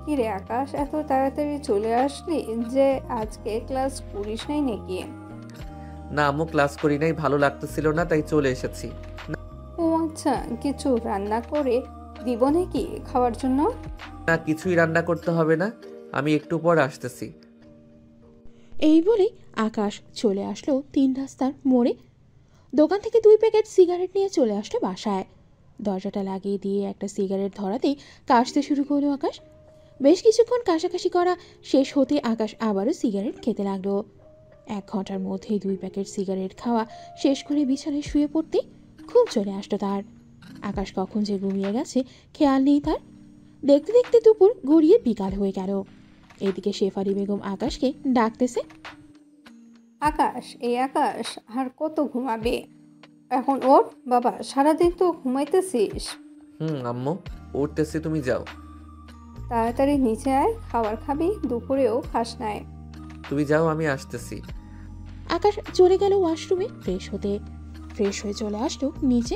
কিরে আকাশ, এত তাড়াতাড়ি চলে আসলি যে? আজকে ক্লাস করিস নাই নাকি? না আম্মু, ক্লাস করি নাই, ভালো লাগতেছিল না তাই চলে এসেছি। ও আচ্ছা, কিছু রান্না করে দিব নাকি খাওয়ার জন্য? না, কিছুই রান্না করতে হবে না, আমি একটু পর আসতেছি। এই বলে আকাশ চলে আসলো 3 রাস্তার মোড়ে। দোকান থেকে 2 প্যাকেট সিগারেট নিয়ে চলে আসলো বাসায়। দরজাটা লাগিয়ে দিয়ে একটা সিগারেট ধরাতেই কাশতে শুরু করলো আকাশ। বেশ কিছুক্ষণ কাশাকাশি করা শেষ হতে আকাশ আবারও সিগারেট খেতে লাগলো। 1 ঘন্টার মধ্যেই 2 প্যাকেট সিগারেট খাওয়া শেষ করে বিছানায় শুয়ে পড়তে খুব চলে আসতো তার। আকাশ কখন যে ঘুমিয়ে গেছে খেয়াল নেই তার। দেখতে দেখতে দুপুর গড়িয়ে বিকাল হয়ে গেল। এদিকে শেফালি বেগম আকাশকে ডাকতেছে, আকাশ, এই আকাশ আর কত ঘুমাবে? এখন ওঠ বাবা, সারাদিন তো ঘুমাইতেছিস। আম্মু উঠতেছি, তুমি যাও। তাড়াতাড়ি নিচে আয়, খাবার খাবি, দুপুরেও খাস নাই। তুমি যাও, আমি আসতেছি। আকাশ চলে গেল ওয়াশরুমে ফ্রেশ হতে। ফ্রেশ হয়ে চলে আসলো নিচে।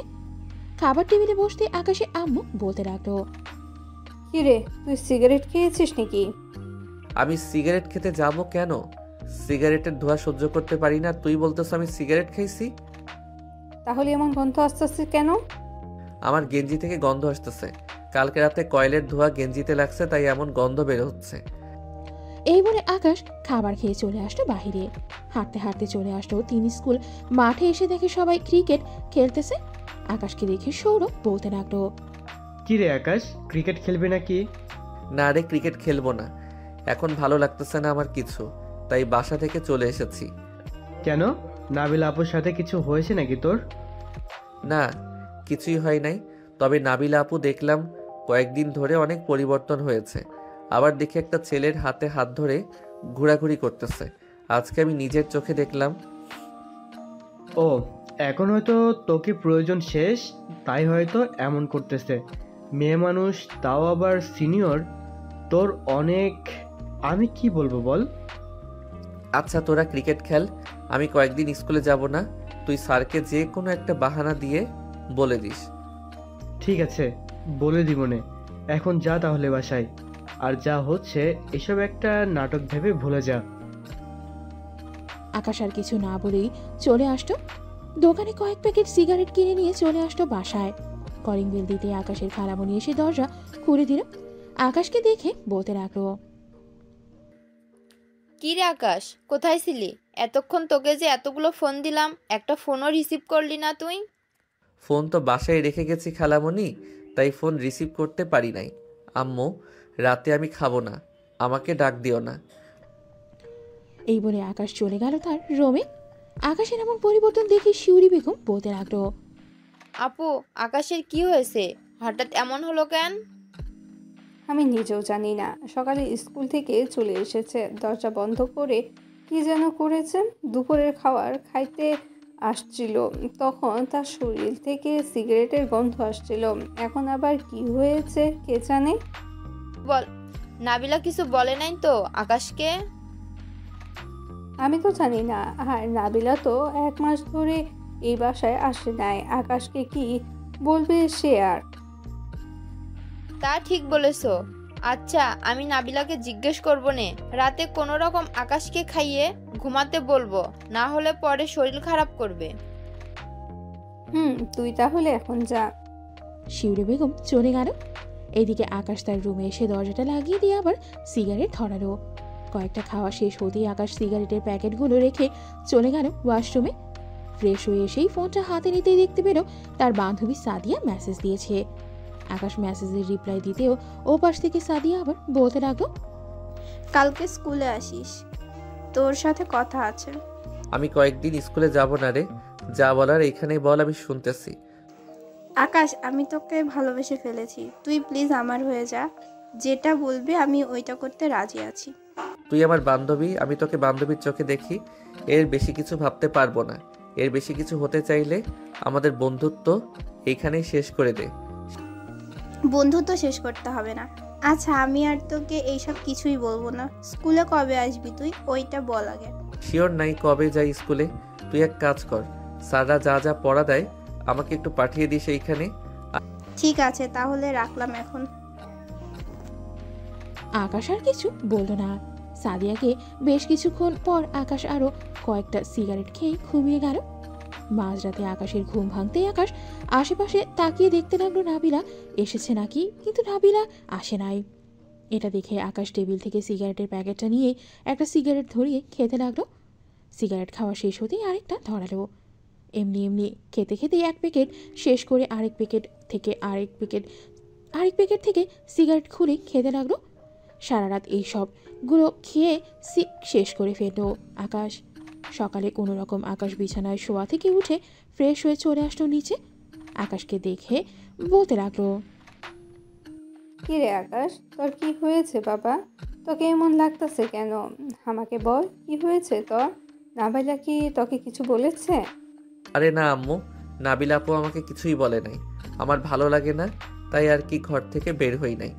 খাবার টেবিলে বসতে আকাশে আম্মু বলতে লাগলো, কিরে, তুই সিগারেট খেয়েছিস নাকি? আমি সিগারেট খেতে যাব কেন? সিগারেটের ধোঁয়া সহ্য করতে পারি না, তুই বলতেছ আমি সিগারেট খাইছি? তাহলে এমন গন্ধ আসতেছে কেন? আমার গেঞ্জি থেকে গন্ধ আসতেছে। কালকে রাতে কয়েলের ধোঁয়া গেঞ্জিতে লাগছে, তাই এমন গন্ধ বের হচ্ছে। এই বলে আকাশ খাবার খেয়ে চলে আসলো বাহিরে। হাঁটতে হাঁটতে চলে আসলো 3 স্কুল মাঠে। এসে দেখে সবাই ক্রিকেট খেলতেছে। আকাশকে দেখে সৌরভ বলতে লাগলো, কি রে আকাশ, ক্রিকেট খেলবে নাকি? না রে, ক্রিকেট খেলবো না, এখন ভালো লাগতেছে না আমার কিছু, তাই বাসা থেকে চলে এসেছি। কেন, নাবিল আপুর সাথে কিছু হয়েছে নাকি তোর? না, কিছুই হয় নাই, তবে নাবিলা আপু দেখলাম কয়েকদিন ধরে অনেক পরিবর্তন হয়েছে। আবার দেখি একটা ছেলের হাতে হাত ধরে ঘোরাঘুরি করতেছে। আজকে আমি নিজের চোখে দেখলাম। ও, এখন হয়তো তোকে প্রয়োজন শেষ, তাই হয়তো এমন করতেছে। মেয়ে মানুষ, তাও আবার সিনিয়র, তোর অনেক। আমি কি বলবো বল? আচ্ছা তোরা ক্রিকেট খেল, আমি কয়েকদিন স্কুলে যাব না। তুই স্যারকে যে কোনো একটা বাহানা দিয়ে বলে দিস। ঠিক আছে, বলে দিবনে। এখন যা তাহলে বাসায়। আর যা হচ্ছে এসব একটা নাটক ভেবে ভুলে যা। আকাশ আর কিছু না বলেই চলে আসতো দোকানে। কয়েক প্যাকেট সিগারেট কিনে নিয়ে চলে আসতো বাসায়। কলিং বেল দিতে আকাশের খালামণি এসে দরজা খুলে দিল। আকাশকে দেখে বলতে লাগলো, কি রে আকাশ, কোথায় ছিলি এতক্ষণ? তোকে যে এতগুলো ফোন দিলাম, একটা ফোনও রিসিভ করলি না তুই। ফোন তো বাসায় রেখে গেছি খালামণি, তাই ফোন রিসিভ করতে পারি নাই। আম্মু, রাতে আমি খাবো না, আমাকে ডাক দিও না। এই বলে আকাশ চলে গেল তার রুমে। আকাশের এমন পরিবর্তন দেখে শিউরি বেগম বলতে লাগলো, আপু, আকাশের কি হয়েছে? হঠাৎ এমন হলো কেন? আমি নিজেও জানি না। সকালে স্কুল থেকে চলে এসেছে, দরজা বন্ধ করে কি যেন করেছে। দুপুরের খাবার খাইতে আসছিল, তখন তার শরীর থেকে সিগারেটের গন্ধ আসছিল। এখন আবার কি হয়েছে কে জানে। বল, নাবিলা কিছু বলে নাই তো আকাশকে? আমি তো জানি না। আর নাবিলা তো 1 মাস ধরে এই বাসায় আসে নাই, আকাশকে কি বলবে সে আর। তা ঠিক বলেছো। আচ্ছা, আমি নাবিলাকে জিজ্ঞেস করবো নে। রাতে কোনো রকম আকাশকে খাইয়ে ঘুমাতে বলবো, না হলে পরে শরীর খারাপ করবে। তুই তাহলে এখন যা। শিউরি বেগম চলে গেল। এদিকে আকাশ তার রুমে এসে দরজাটা লাগিয়ে দিয়ে আবার সিগারেট ধরালো। কয়েকটা খাওয়া শেষ হতেই আকাশ সিগারেটের প্যাকেটগুলো রেখে চলে গেল ওয়াশরুমে। ফ্রেশ হয়ে এসেই ফোনটা হাতে নিতেই দেখতে পেল তার বান্ধবী সাদিয়া মেসেজ দিয়েছে। আকাশ মেসেজের রিপ্লাই দিতেও ও পাশ থেকে সাদিয়া আবার বলতে লাগলো, কালকে স্কুলে আসিস, তোর সাথে কথা আছে। আমি কয়েকদিন স্কুলে যাব না রে, যা বলার এখানেই বল, আমি শুনতেছি। আকাশ, আমি তোকে ভালোবেসে ফেলেছি, তুই প্লিজ আমার হয়ে যা। যেটা বলবি আমি ওইটা করতে রাজি আছি। তুই আমার বান্ধবী, আমি তোকে বান্ধবীর চোখে দেখি। এর বেশি কিছু ভাবতে পারবো না। এর বেশি কিছু হতে চাইলে আমাদের বন্ধুত্ব এইখানেই শেষ করে দে। বন্ধুত্ব শেষ করতে হবে না। আচ্ছা, আমি আর তোকে এইসব কিছুই বলবো না। স্কুলে কবে আসবি তুই, ওইটা বল আগে। শিওর নাই কবে যাই স্কুলে। তুই এক কাজ কর, স্যাররা যা যা পড়া দেয় আমাকে একটু পাঠিয়ে দিস এইখানে। ঠিক আছে, তাহলে রাখলাম এখন। আকাশ আর কিছু বলল না। সাদিয়াকে বেশ কিছুক্ষণ পর আকাশ আরো কয়েকটা সিগারেট খেয়ে ঘুমিয়ে গেল। মাঝরাতে আকাশের ঘুম ভাঙতেই আকাশ আশেপাশে তাকিয়ে দেখতে লাগলো নাবিলা এসেছে নাকি, কিন্তু নাবিলা আসে নাই। এটা দেখে আকাশ টেবিল থেকে সিগারেটের প্যাকেটটা নিয়ে একটা সিগারেট ধরিয়ে খেতে লাগলো। সিগারেট খাওয়া শেষ হতেই আরেকটা ধরালো। এমনি এমনি খেতে খেতে এক প্যাকেট শেষ করে আরেক প্যাকেট থেকে সিগারেট খুলে খেতে লাগলো। সারা রাত এইসবগুলো খেয়ে শেষ করে ফেললো আকাশ। সকালে কোনো রকম আকাশ বিছানায় শোয়া থেকে উঠে ফ্রেশ হয়ে চলে আসলো নিচে। আকাশকে দেখে বলতে লাগলো, কি রে আকাশ, তোর কি হয়েছে বাবা? তোকে এমন লাগতেছে কেন? আমাকে বল, কি হয়েছে তোর? নাবিলা কি তোকে কিছু বলেছে? আরে না আম্মু, নাবিলা আপু আমাকে কিছুই বলে নাই। আমার ভালো লাগে না, তাই আর কি ঘর থেকে বের হই নাই।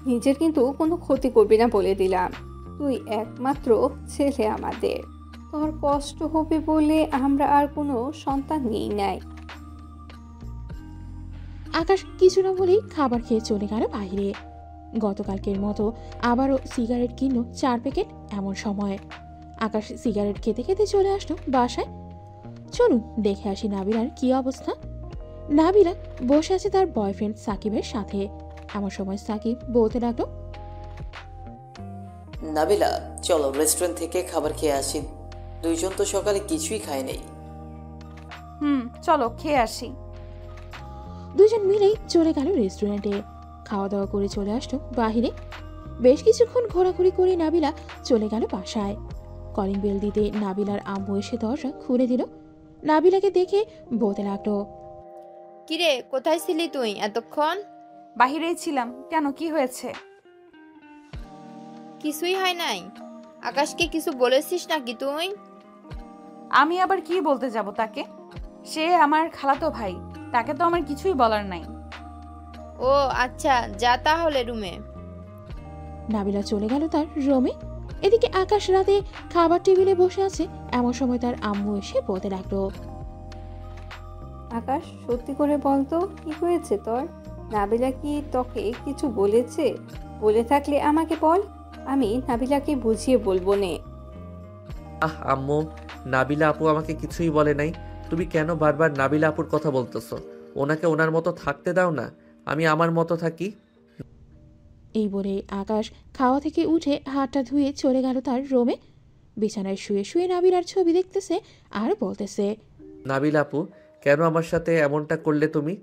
নিজের কিন্তু কোনো ক্ষতি করবি না বলে দিলাম। তুই একমাত্র ছেলে আমাদের, তোর কষ্ট হবে বলে আমরা আর কোনো সন্তান নেই নাই। আকাশ কিছু না বলেই খাবার খেয়ে চলে গেল বাইরে। গতকালকের মতো আবারও সিগারেট কিনলো 4 প্যাকেট। এমন সময় আকাশ সিগারেট খেতে খেতে চলে আসলো বাসায়। চলুন দেখে আসি নাবিলার কি অবস্থা। নাবিলা বসে আছে তার বয়ফ্রেন্ড সাকিবের সাথে। এমন সময় সাকিব বলতে লাগলো, নাবিলা, চলো রেস্টুরেন্ট থেকে খাবার খেয়ে আসি। দুইজন তো সকালে কিছুই খায় নাই। চলো খেয়ে আসি। দুজন মিলেই চলে গেল রেস্টুরেন্টে। খাওয়া দাওয়া করে চলে আসলো বাহিরে। বেশ কিছুক্ষণ ঘোরাঘুরি করে নাবিলা চলে গেল বাসায়। কলিং বেল দিতে নাবিলার আম্মু এসে দরজা খুলে দিল। নাবিলাকে দেখে বলতে লাগলো, কিরে, কোথায় ছিলি তুই এতক্ষণ? বাহিরেই ছিলাম। কেন, কি হয়েছে? কিছুই হয় নাই। আকাশকে কিছু বলেছিস নাকি তুই? আমি আবার কি বলতে যাব তাকে? সে আমার খালাতো ভাই, তাকে তো আমার কিছুই বলার নাই। ও আচ্ছা, যা তাহলে রুমে। নাবিলা চলে গেল তার রুমে। এদিকে আকাশ রাতে খাবার টেবিলে বসে আছে। এমন সময় তার আম্মু এসে বলতে লাগলো, আকাশ, সত্যি করে বলতো কি হয়েছে তোর? নাবিলা কি তোকে কিছু বলেছে? বলে থাকলে আমাকে বল, আমি নাবিলাকে বুঝিয়ে বলবো নে। আম্মু, নাবিলা আপু আমাকে কিছুই বলে নাই। তুমি কেন বারবার নাবিলা আপুর কথা বলতেছো? ওনাকে ওনার মতো থাকতে দাও না, আমি আমার মতো থাকি। এই বলে আকাশ খাওয়া থেকে উঠে হাতটা ধুয়ে চলে গেল তার রুমে। বিছানায় শুয়ে শুয়ে নাবিলার ছবি দেখতেছে আর বলতেছে, নাবিলা আপু, কেন আমার সাথে এমনটা করলে তুমি?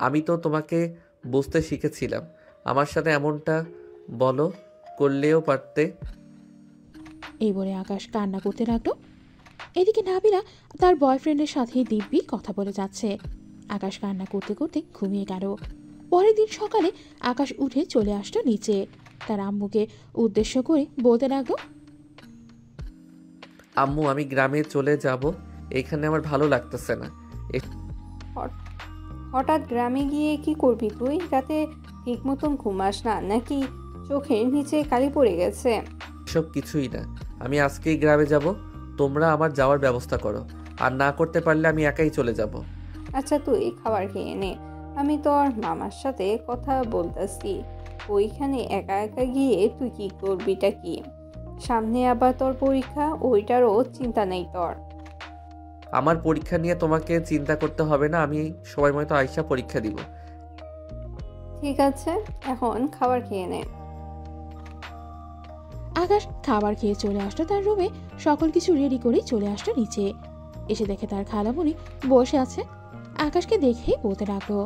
আমি তো তোমাকে বুঝতে শিখেছিলাম। আমার সাথে এমনটা বলো করলেও পারতে। এই বলে আকাশ কান্না করতে লাগলো। এদিকে নাবিলা তার বয়ফ্রেন্ডের সাথে দিব্যি কথা বলে যাচ্ছে। আকাশ কান্না করতে করতে ঘুমিয়ে গেল। পরের দিন সকালে আকাশ উঠে চলে আসলো নিচে। তার আম্মুকে উদ্দেশ্য করে বলতে লাগলো, আম্মু আমি গ্রামে চলে যাব, এখানে আমার ভালো লাগতেছে না। হঠাৎ গ্রামে গিয়ে কি করবি তুই? রাতে ঠিক মতন ঘুমাস না নাকি চোখের নিচে কালি পড়ে গেছে? এসব কিছুই না, আমি আজকেই গ্রামে যাব। তোমরা আমার যাওয়ার ব্যবস্থা করো, আর না করতে পারলে আমি একাই চলে যাব। আচ্ছা তুই খাবার খেয়ে নে, আমি তোর মামার সাথে কথা বলতেছি। ওইখানে একা একা গিয়ে তুই কি করবিটা কি? সামনে আবার তোর পরীক্ষা, ওইটারও চিন্তা নেই তোর। আমার পরীক্ষা নিয়ে তোমাকে চিন্তা করতে হবে না, আমি সময় মতো আইসা পরীক্ষা দিব। ঠিক আছে, এখন খাবার খেয়ে নে। আকাশ খাবার খেয়ে চলে আসলো তার রুমে। সকল কিছু রেডি করে চলে আসলো নিচে। এসে দেখে তার খালামণি বসে আছে। আকাশকে দেখেই বলতে লাগলো,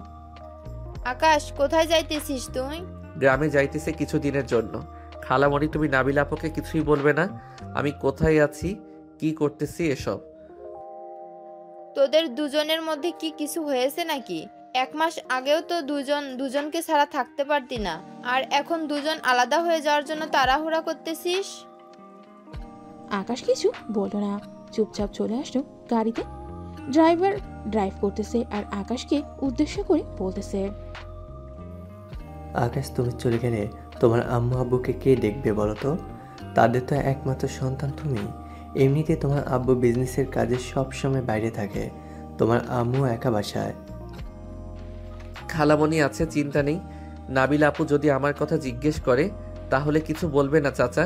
আকাশ কোথায় যাইতেছিস তুই? গ্রামে যাইতেছে কিছু দিনের জন্য। খালামণি তুমি নাবিলা আপুকে কিছুই বলবে না আমি কোথায় আছি, কি করতেছি এসব। তোদের দুজনের মধ্যে কি কিছু হয়েছে নাকি? 1 মাস আগেও তো দুজনকে ছাড়া থাকতে পারতি না, আর এখন দুজন আলাদা হয়ে যাওয়ার জন্য তাড়াহুড়া করতেছিস। আকাশ কিছু বললো না, চুপচাপ চলে আসলো গাড়িতে। ড্রাইভার ড্রাইভ করতেছে আর আকাশকে উদ্দেশ্য করে বলতেছে, আকাশ তুমি চলে গেলে তোমার আম্মু আব্বুকে কে দেখবে বলো তো? তাদের তো একমাত্র সন্তান তুমি। এমনিতে তোমার আব্বু বিজনেসের কাজে সব সময় বাইরে থাকে, তোমার আম্মু একা বাসায়। খালামণি আছে, চিন্তা নেই। নাবিলা আপু যদি আমার কথা জিজ্ঞেস করে তাহলে কিছু বলবে না চাচা।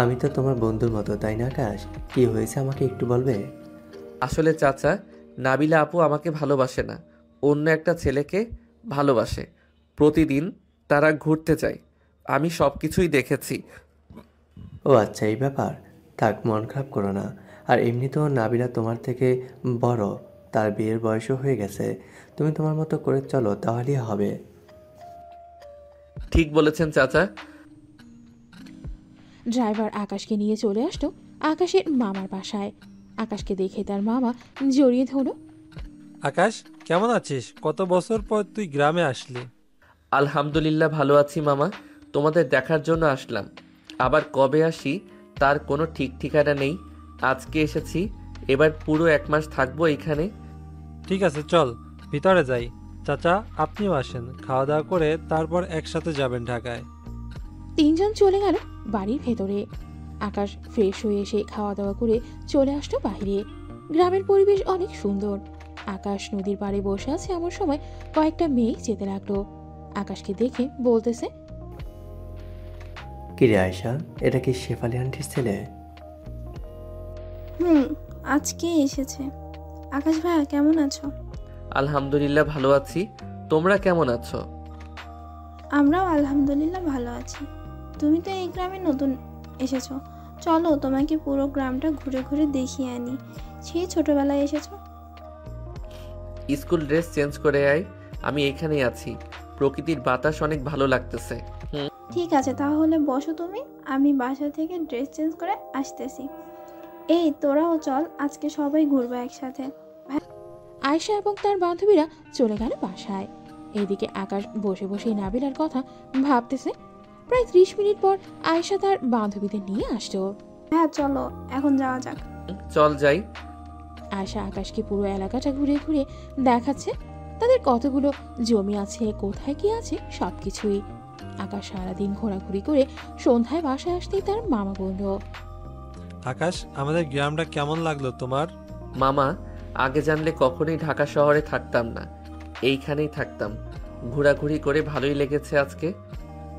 আমি তো তোমার বন্ধুর মতো, তাই না আকাশ? কি হয়েছে আমাকে একটু বলবে? আসলে চাচা, নাবিলা আপু আমাকে ভালোবাসে না, অন্য একটা ছেলেকে ভালোবাসে। প্রতিদিন তারা ঘুরতে যায়, আমি সব কিছুই দেখেছি। ও আচ্ছা, এই ব্যাপার। থাক, মন খারাপ করো না। আর এমনিতেও নাবিলা তোমার থেকে বড়, তার বিয়ের বয়সও হয়ে গেছে। তুমি তোমার মতো করে চলো, তাহলেই হবে। ঠিক বলেছেন চাচা। ড্রাইভার আকাশকে নিয়ে চলে আসলো আকাশের মামার বাসায়। আকাশকে দেখে তার মামা জড়িয়ে ধরলো। আকাশ, কেমন আছিস? কত বছর পর তুই গ্রামে আসলি? আলহামদুলিল্লাহ ভালো আছি মামা, তোমাদের দেখার জন্য আসলাম। আবার কবে আসি তার কোনো ঠিক ঠিকানা নেই। আজকে এসেছি, এবার পুরো 1 মাস থাকবো এইখানে। ঠিক আছে, চল ভিতরে যাই। চাচা আপনিও আসেন, খাওয়া দাওয়া করে তারপর একসাথে যাবেন ঢাকায়। তিনজন চলে গেল বাড়ির ভেতরে। আকাশ ফ্রেশ হয়ে এসে খাওয়া দাওয়া করে চলে আসলো বাইরে। গ্রামের পরিবেশ অনেক সুন্দর। আকাশ নদীর পাড়ে বসে আছে এমন সময় কয়েকটা মেয়ে যেতে লাগলো। আকাশকে দেখে বলতেছে, কিরে আয়শা, এটা কি শেফালি আন্টির ছেলে? আজকে এসেছে। আকাশ ভাইয়া কেমন আছো? আলহামদুলিল্লাহ ভালো আছি, তোমরা কেমন আছো? আমরাও আলহামদুলিল্লাহ ভালো আছি। তুমি তো এই গ্রামে নতুন এসেছো, চলো তোমাকে পুরো গ্রামটা ঘুরে ঘুরে দেখিয়ে আনি। সেই ছোটবেলায় এসেছো। স্কুল ড্রেস চেঞ্জ করে আয়, আমি এখানেই আছি। প্রকৃতির বাতাস অনেক ভালো লাগতেছে। ঠিক আছে, তাহলে বসো তুমি, আমি বাসা থেকে ড্রেস চেঞ্জ করে আসতেছি। এই তোরাও চল, আজকে সবাই ঘুরবো একসাথে। আয়শা এবং তার বান্ধবীরা চলে গেল বাসায়। এইদিকে আকাশ বসে বসে নাবিলার কথা ভাবতেছে। প্রায় 30 মিনিট পর আয়শা তার বান্ধবীদের নিয়ে আসলো। হ্যাঁ চলো, এখন যাওয়া যাক। চল যাই। আয়শা আকাশকে পুরো এলাকাটা ঘুরে ঘুরে দেখাচ্ছে। তাদের কতগুলো জমি আছে, কোথায় কি আছে সবকিছুই। আকাশ সারাদিন ঘোরাঘুরি করে সন্ধ্যায় বাসায় আসতেই তার মামা বলল, আকাশ, আমাদের গ্রামটা কেমন লাগলো তোমার? মামা, আগে জানলে কখনোই ঢাকা শহরে থাকতাম না, এইখানেই থাকতাম। ঘোরাঘুরি করে ভালোই লেগেছে আজকে।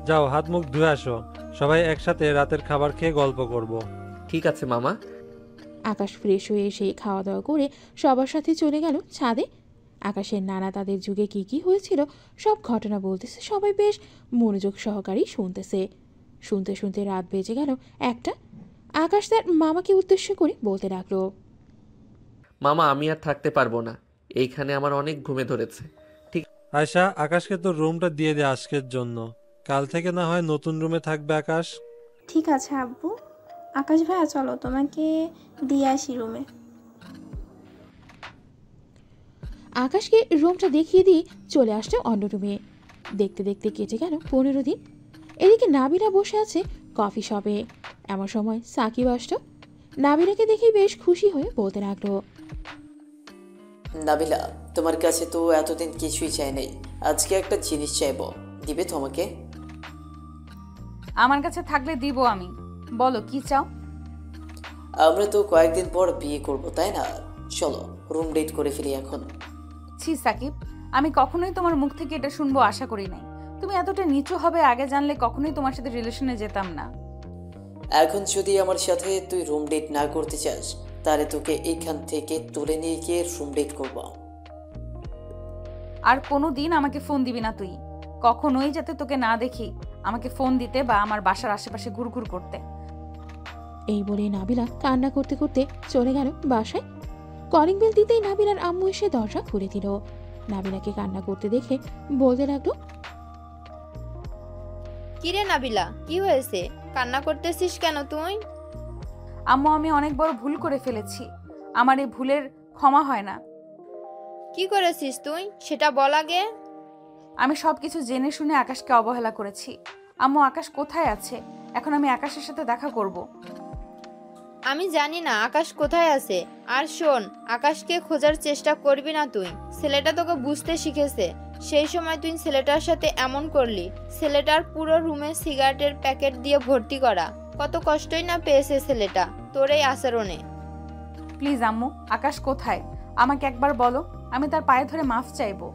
যাও হাত মুখ ধুয়ে আসো, সবাই একসাথে রাতের খাবার খেয়ে গল্প করব। ঠিক আছে মামা। আকাশ ফ্রেশ হয়ে এসে খাওয়া দাওয়া করে সবার সাথে চলে গেল ছাদে। আকাশের নানা তাদের যুগে কি কি হয়েছিল সব ঘটনা বলতেছে। সবাই বেশ মনোযোগ সহকারেই শুনতেছে। শুনতে শুনতে রাত বেজে গেল 1টা। আকাশ তার মামাকে উদ্দেশ্য করে বলতে লাগলো, মামা আমি আর থাকতে পারবো না, এইখানে আমার অনেক ঘুমে ধরেছে। আয়শা, আকাশকে তো রুমটা দিয়ে দে আজকের জন্য, কাল থেকে না হয় নতুন রুমে থাকবে আকাশ। ঠিক আছে আব্বু। আকাশ ভাইয়া চলো তোমাকে দিয়ে আসি রুমে। আকাশকে রুমটা দেখিয়ে দিয়ে চলে আসছে অন্য রুমে। দেখতে দেখতে কেটে গেল 15 দিন। এদিকে নাবিলা বসে আছে কফি শপে। এমন সময় সাকিব আসতো। নাবিলাকে দেখেই বেশ খুশি হয়ে বলতে লাগলো, নাবিলা, তোমার কাছে তো এতদিন কিছুই চাই নাই, আজকে একটা জিনিস চাইবো, দিবে তোমাকে? আমার কাছে থাকলে দিব আমি। বলো কি চাও? আমরা তো কয়েকদিন পর বিয়ে করব, তাই না? চলো রুম ডেট করে ফেলি এখন। ছি সাকিব, আমি কখনোই তোমার মুখ থেকে এটা শুনবো আশা করি নাই। তুমি এতটা নিচু হবে আগে জানলে কখনোই তোমার সাথে রিলেশনে যেতাম না। এখন যদি আমার সাথে তুই রুম ডেট না করতে চাস, তাহলে তোকে এইখান থেকে তুলে নিয়ে গিয়ে রুম ডেট করব। আর কোনো দিন আমাকে ফোন দিবি না তুই। কখনোই যাতে তোকে না দেখি আমাকে ফোন দিতে বা আমার বাসার আশেপাশে ঘুরঘুর করতে। এই বলে নাবিলা কান্না করতে করতে চলে গেল বাসায়। কলিং বেল দিতেই নাবিলার আম্মু এসে দরজা খুলে দিল। নাবিলাকে কান্না করতে দেখে বলতে লাগলো, কিরে নাবিলা, কি হয়েছে? কান্না করতেছিস কেন তুই? আম্মু, আমি অনেক বড় ভুল করে ফেলেছি। আমার এই ভুলের ক্ষমা হয় না। কি করেছিস তুই সেটা বল আগে। আমি সবকিছু জেনে শুনে আকাশকে অবহেলা করেছি। আম্মু, আকাশ কোথায় আছে? এখন আমি আকাশের সাথে দেখা করব। আমি জানি না আকাশ কোথায় আছে। আর শোন, আকাশকে খোঁজার চেষ্টা করবি না তুই। ছেলেটা তোকে বুঝতে শিখেছে। সেই সময় তুই ছেলেটার সাথে এমন করলি। ছেলেটার পুরো রুমে সিগারেটের প্যাকেট দিয়ে ভর্তি করা। কত কষ্টই না পেয়েছে ছেলেটা তোর এই আচরণে। প্লিজ আম্মু, আকাশ কোথায় আমাকে একবার বলো। আমি তার পায়ে ধরে মাফ চাইবো।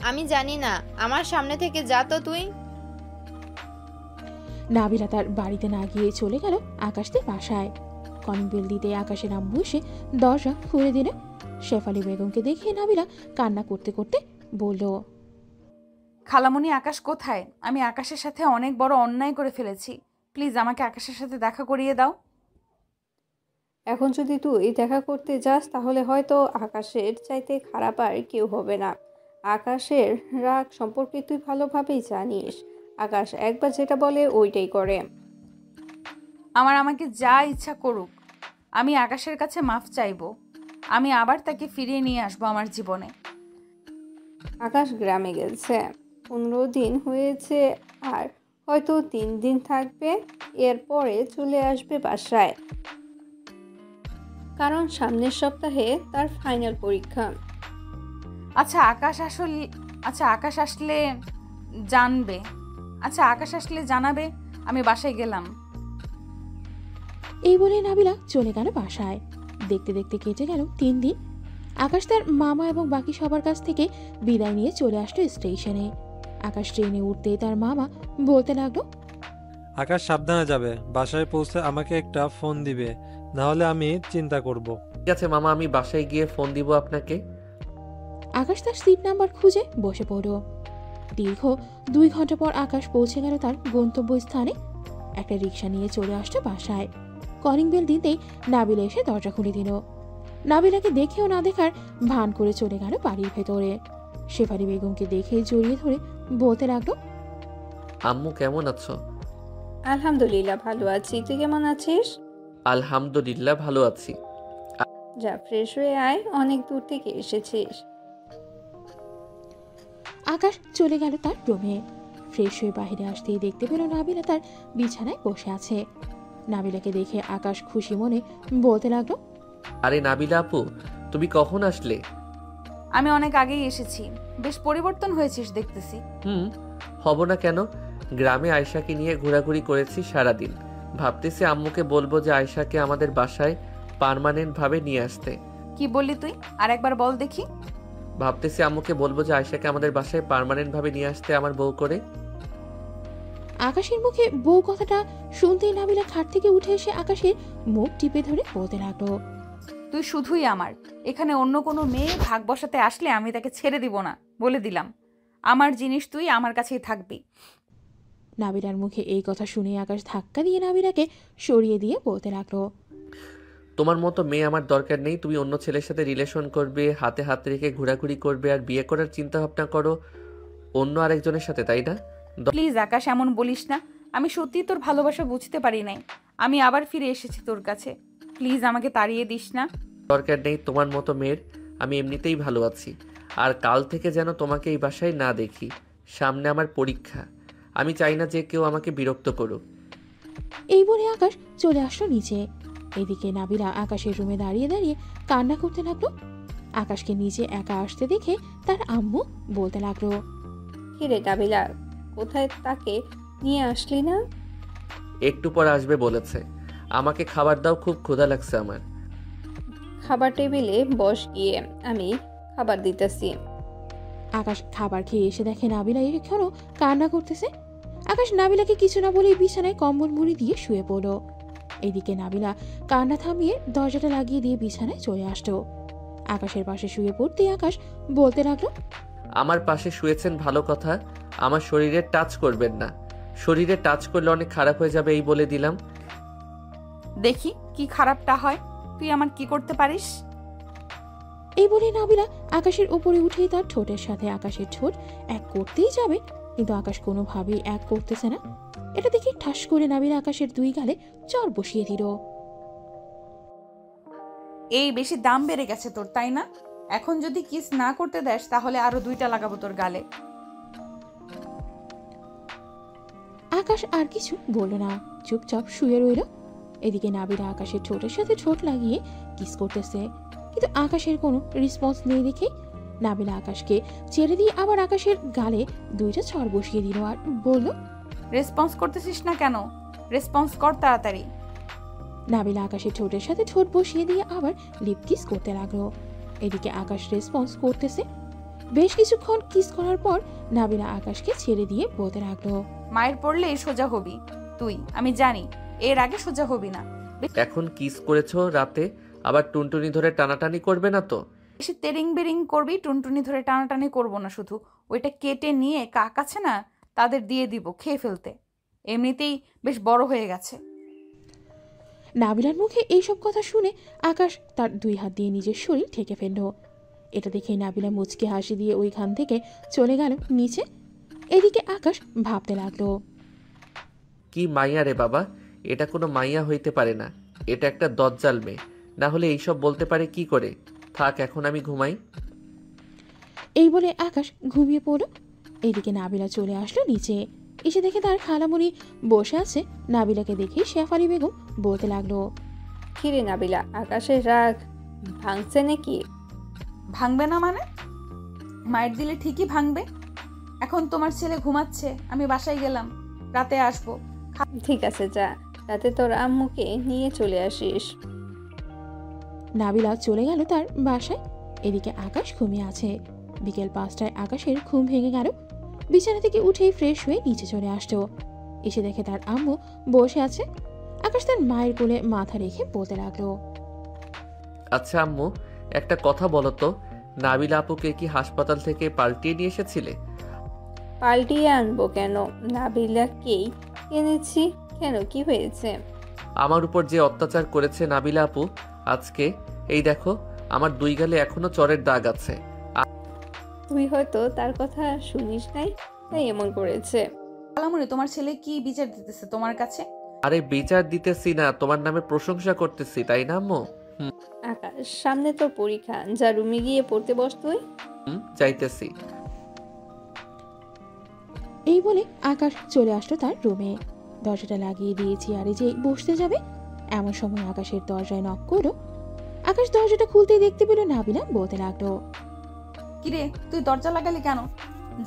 আমি জানি না, আমার সামনে থেকে যা তো তুই। নাবিলা তার বাড়িতে না গিয়ে চলে গেল আকাশদের বাসায়। কলিং বেল দিতে আকাশের আম্মু এসে দরজা খুলে দিলে। শেফালি বেগমকে দেখে নাবিলা কান্না করতে করতে বলল, খালামণি, আকাশ কোথায়? আমি আকাশের সাথে অনেক বড় অন্যায় করে ফেলেছি। প্লিজ আমাকে আকাশের সাথে দেখা করিয়ে দাও। এখন যদি তুই দেখা করতে যাস তাহলে হয়তো আকাশের চাইতে খারাপ আর কেউ হবে না। আকাশের রাগ সম্পর্কে তুই ভালোভাবেই জানিস। আকাশ একবার যেটা বলে ওইটাই করে। আমাকে যা ইচ্ছা করুক, আমি আকাশের কাছে মাফ চাইবো। আমি আবার তাকে ফিরিয়ে নিয়ে আসবো আমার জীবনে। আকাশ গ্রামে গেছে, 15 দিন হয়েছে, আর হয়তো 3 দিন থাকবে। এরপরে চলে আসবে বাসায়, কারণ সামনের সপ্তাহে তার ফাইনাল পরীক্ষা। আচ্ছা আকাশ আসলে জানবে। আচ্ছা আকাশ আসলে জানাবে। আমি বাসায় গেলাম। এই বলে নাবিলা চলে গেল বাসায়। দেখতে দেখতে কেটে গেল 3 দিন। আকাশ তার মামা এবং বাকি সবার কাছ থেকে বিদায় নিয়ে চলে আসলো স্টেশনে। আকাশ ট্রেনে উঠতে তার মামা বলতে লাগলো, আকাশ সাবধানে যাবে, বাসায় পৌঁছে আমাকে একটা ফোন দিবে, না হলে আমি চিন্তা করব। ঠিক আছে মামা, আমি বাসায় গিয়ে ফোন দিব আপনাকে। আকাশ তার সিট নাম্বার খুঁজে বসে পড়ল। দীর্ঘ 2 ঘন্টা পর আকাশ পৌঁছে গেল তার গন্তব্যস্থানে। একটা রিক্সা নিয়ে চলে আসছে বাসায়। কলিং বেল দিতেই নাবিলা এসে দরজা খুলে দিল। নাবিলাকে দেখেও না দেখার ভান করে চলে গেল বাড়ির ভেতরে। শেফালি বেগমকে দেখে জড়িয়ে ধরে বলতে লাগলো, আম্মু কেমন আছো? আলহামদুলিল্লাহ ভালো আছি, তুই কেমন আছিস? আলহামদুলিল্লাহ ভালো আছি। যা ফ্রেশ হয়ে আয়, অনেক দূর থেকে এসেছিস। আকাশ চলে গেল তার রুমে। ফ্রেশ হয়ে বাইরে আসতেই দেখতে পেল নাবিলা তার বিছানায় বসে আছে। নাবিলাকে দেখে আকাশ খুশি মনে বলতে লাগলো, আরে নাবিলা আপু, তুমি কখন আসলে? আমি অনেক আগেই এসেছি। বেশ পরিবর্তন হয়েছিস দেখতেছি। হব না কেন? গ্রামে আয়শাকে নিয়ে ঘোরাঘুরি করেছি সারাদিন। ভাবতেছি আম্মুকে বলবো যে আয়শাকে আমাদের বাসায় পার্মানেন্ট ভাবে নিয়ে আসতে। কি বললি তুই? আর একবার বল দেখি। ভাবতেছি আম্মুকে বলবো যে আয়শাকে আমাদের বাসায় পার্মানেন্ট ভাবে নিয়ে আসতে আমার বউ করে। আকাশের মুখে বউ কথাটা শুনতেই নাবিলা খাট থেকে উঠে এসে আকাশের মুখ টিপে ধরে বলতে লাগলো, তুই শুধুই আমার। এখানে অন্য কোনো মেয়ে ভাগ বসাতে আসলে আমি তাকে ছেড়ে দিব না, বলে দিলাম। আমার জিনিস তুই আমার কাছেই থাকবি। নাবিলার মুখে এই কথা শুনে আকাশ ধাক্কা দিয়ে নাবিলাকে সরিয়ে দিয়ে বলতে লাগলো, তোমার মতো মেয়ে আমার দরকার নেই। তুমি অন্য ছেলের সাথে রিলেশন করবে, হাতে হাত রেখে ঘোরাঘুরি করবে, আর বিয়ে করার চিন্তা ভাবনা করো অন্য আরেকজনের সাথে, তাই না? প্লিজ আকাশ, এমন বলিস না। আমি সত্যিই তোর ভালোবাসা বুঝতে পারি নাই। আমি আবার ফিরে এসেছি তোর কাছে। প্লিজ আমাকে তাড়িয়ে দিস না। দরকার নেই তোমার মতো মেয়ের, আমি এমনিতেই ভালো আছি। আর কাল থেকে যেন তোমাকে এই বাসায় না দেখি। সামনে আমার পরীক্ষা, আমি চাই না যে কেউ আমাকে বিরক্ত করুক। এই বলে আকাশ চলে আসলো নিচে। এদিকে নাবিলা আকাশের রুমে দাঁড়িয়ে দাঁড়িয়ে কান্না করতে লাগলো। আকাশকে নিচে একা আসতে দেখে তার আম্মু বলতে লাগলো, কিরে নাবিলা, কোথায় তাকে নিয়ে আসলি না? একটু পর আসবে বলেছে। আমাকে খাবার দাও, খুব ক্ষুধা লাগছে আমার। খাবার টেবিলে বস গিয়ে, আমি খাবার দিতেছি। আকাশ খাবার খেয়ে এসে দেখে নাবিলা এখনো কান্না করতেছে। আকাশ নাবিলাকে কিছু না বলেই বিছানায় কম্বল মুড়ি দিয়ে শুয়ে পড়ল। এদিকে নাবিলা কান্না থামিয়ে দরজাটা লাগিয়ে দিয়ে বিছানায় চলে আসতো। আকাশের পাশে শুয়ে পড়তে আকাশ বলতে লাগলো, আমার পাশে শুয়েছেন ভালো কথা, আমার শরীরে টাচ করবেন না। শরীরে টাচ করলে অনেক খারাপ হয়ে যাবে, এই বলে দিলাম। দেখি কি খারাপটা হয়, তুই আমার কি করতে পারিস। এই বলে নাবিলা আকাশের উপরে উঠেই তার ঠোঁটের সাথে আকাশের ঠোঁট এক করতেই যাবে, কিন্তু আকাশ কোনোভাবেই এক করতেছে না। এটা দেখে ঠাস করে নাবিলা আকাশের দুই গালে চর বসিয়ে দিল। এই বেশি দাম বেড়ে গেছে তোর, তাই না? এখন যদি কিস না করতে দেস তাহলে আরো 2টা লাগাবো তোর গালে। আকাশ আর কিছু বলল না, চুপচাপ শুয়ে রইল। এদিকে নাবিলা আকাশের ঠোঁটের সাথে ঠোঁট লাগিয়ে কিস করতেছে, কিন্তু আকাশের কোনো রেসপন্স নেই দেখে নাবিলা আকাশকে ছেড়ে দিয়ে আবার আকাশের গালে 2টা চর বসিয়ে দিল আর বলল, রেসপন্স করতেছিস না কেন? রেসপন্স কর তাড়াতাড়ি। নাবিলা আকাশের ঠোঁটের সাথে ঠোঁট বসিয়ে দিয়ে আবার লিপ কিস করতে লাগলো। এদিকে আকাশ রেসপন্স করতেছে। বেশ কিছুক্ষণ কিস করার পর নাবিলা আকাশকে ছেড়ে দিয়ে বলতে লাগলো, মায়ের পড়লে সোজা হবি তুই, আমি জানি। এর আগে সোজা হবি না। এখন কিস করেছো রাতে, আবার টুনটুনি ধরে টানাটানি করবে না তো? বেশি তেরিং বেরিং করবি, টুনটুনি ধরে টানাটানি করবো না, শুধু ওইটা কেটে নিয়ে কাক আছে না তাদের দিয়ে দিব খেয়ে ফেলতে। এমনিতেই বেশ বড় হয়ে গেছে। নাবিলার মুখে এইসব কথা শুনে আকাশ তার 2 হাত দিয়ে নিজের শরীর ঢেকে ফেলল। এটা দেখে নাবিলা মুচকে হাসি দিয়ে ওইখান থেকে চলে গেল নিচে। এদিকে আকাশ ভাবতে লাগলো, কি মাইয়া রে বাবা, এটা কোনো মাইয়া হইতে পারে না, এটা একটা দজ্জাল মেয়ে, না হলে এইসব বলতে পারে কি করে? থাক, এখন আমি ঘুমাই। এই বলে আকাশ ঘুমিয়ে পড়ল। এদিকে নাবিলা চলে আসলো নিচে। এসে দেখে তার খালামণি বসে আছে। নাবিলাকে দেখে শেফালি বেগম বলতে লাগলো, কিরে নাবিলা, আকাশের রাগ ভাঙছে নাকি? ভাঙবে না মানে? মায়ের দিলে ঠিকই ভাঙবে। এখন তোমার ছেলে ঘুমাচ্ছে, আমি বাসায় গেলাম, রাতে আসবো। ঠিক আছে, যা, রাতে তোর আম্মুকে নিয়ে চলে আসিস। নাবিলা চলে গেল তার বাসায়। এদিকে আকাশ ঘুমিয়ে আছে। বিকেল 5টায় আকাশের ঘুম ভেঙে গেল। বিছানা থেকে উঠেই ফ্রেশ হয়ে নিচে চলে আসতো। এসে দেখে তার আম্মু বসে আছে। আকাশ তার মায়ের কোলে মাথা রেখে বলতে লাগলো, আচ্ছা আম্মু, একটা কথা বলো তো, নাবিলা আপুকে কি হাসপাতাল থেকে পাল্টিয়ে নিয়ে এসেছিলে? পাল্টিয়ে আনবো কেন? নাবিলাকেই এনেছি। কেন, কি হয়েছে? আমার উপর যে অত্যাচার করেছে নাবিলা আপু, আজকে এই দেখো আমার 2 গালে এখনো চরের দাগ আছে। তুই হয়তো তার কথা শুনিস নাই, তাই এমন করেছে। খালামণি, তোমার ছেলে কি বিচার দিতেছে তোমার কাছে? আরে বিচার দিতেছি না, তোমার নামে প্রশংসা করতেছি, তাই না আম্মু? আকাশ, সামনে তোর পরীক্ষা, যা রুমে গিয়ে পড়তে বস তুই। যাইতেছি। এই বলে আকাশ চলে আসলো তার রুমে। দরজাটা লাগিয়ে দিয়ে চেয়ারে যে বসতে যাবে, এমন সময় আকাশের দরজায় নক করলো। আকাশ দরজাটা খুলতেই দেখতে পেল নাবিলা বলতে লাগলো, কিরে, তুই দরজা লাগালি কেন?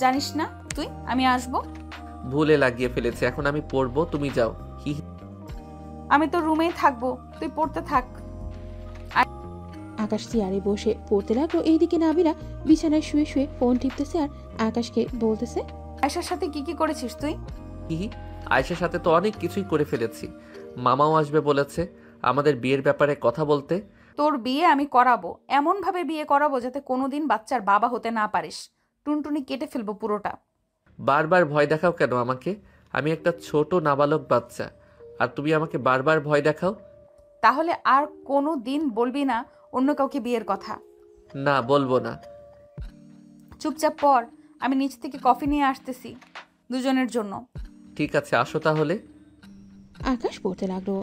জানিস না তুই আমি আসবো? ভুলে লাগিয়ে ফেলেছি, এখন আমি পড়বো, তুমি যাও। হি হি। আমি তো রুমেই থাকবো, তুই পড়তে থাক। আকাশ চেয়ারে বসে পড়তে লাগলো। এইদিকে নাবিলা বিছানায় শুয়ে শুয়ে ফোন টিপতেছে আর আকাশকে বলতেছে, আয়শার সাথে কি কি করেছিস তুই? হি হি। আয়েশার সাথে তো অনেক কিছুই করে ফেলেছি। মামাও আসবে বলেছে আমাদের বিয়ের ব্যাপারে কথা বলতে। তোর বিয়ে আমি করাবো, এমন ভাবে বিয়ে করাবো যাতে কোনোদিন বাচ্চার বাবা হতে না পারিস। টুনটুনি কেটে ফেলবো পুরোটা। বারবার ভয় দেখাও কেন আমাকে? আমি একটা ছোট নাবালক বাচ্চা, আর তুমি আমাকে বারবার ভয় দেখাও। তাহলে আর কোনো দিন বলবি না অন্য কাউকে বিয়ের কথা। না, বলবো না। চুপচাপ পড়, আমি নিচ থেকে কফি নিয়ে আসতেছি দুজনের জন্য। ঠিক আছে, আসো তাহলে। আকাশ পড়তে লাগলো।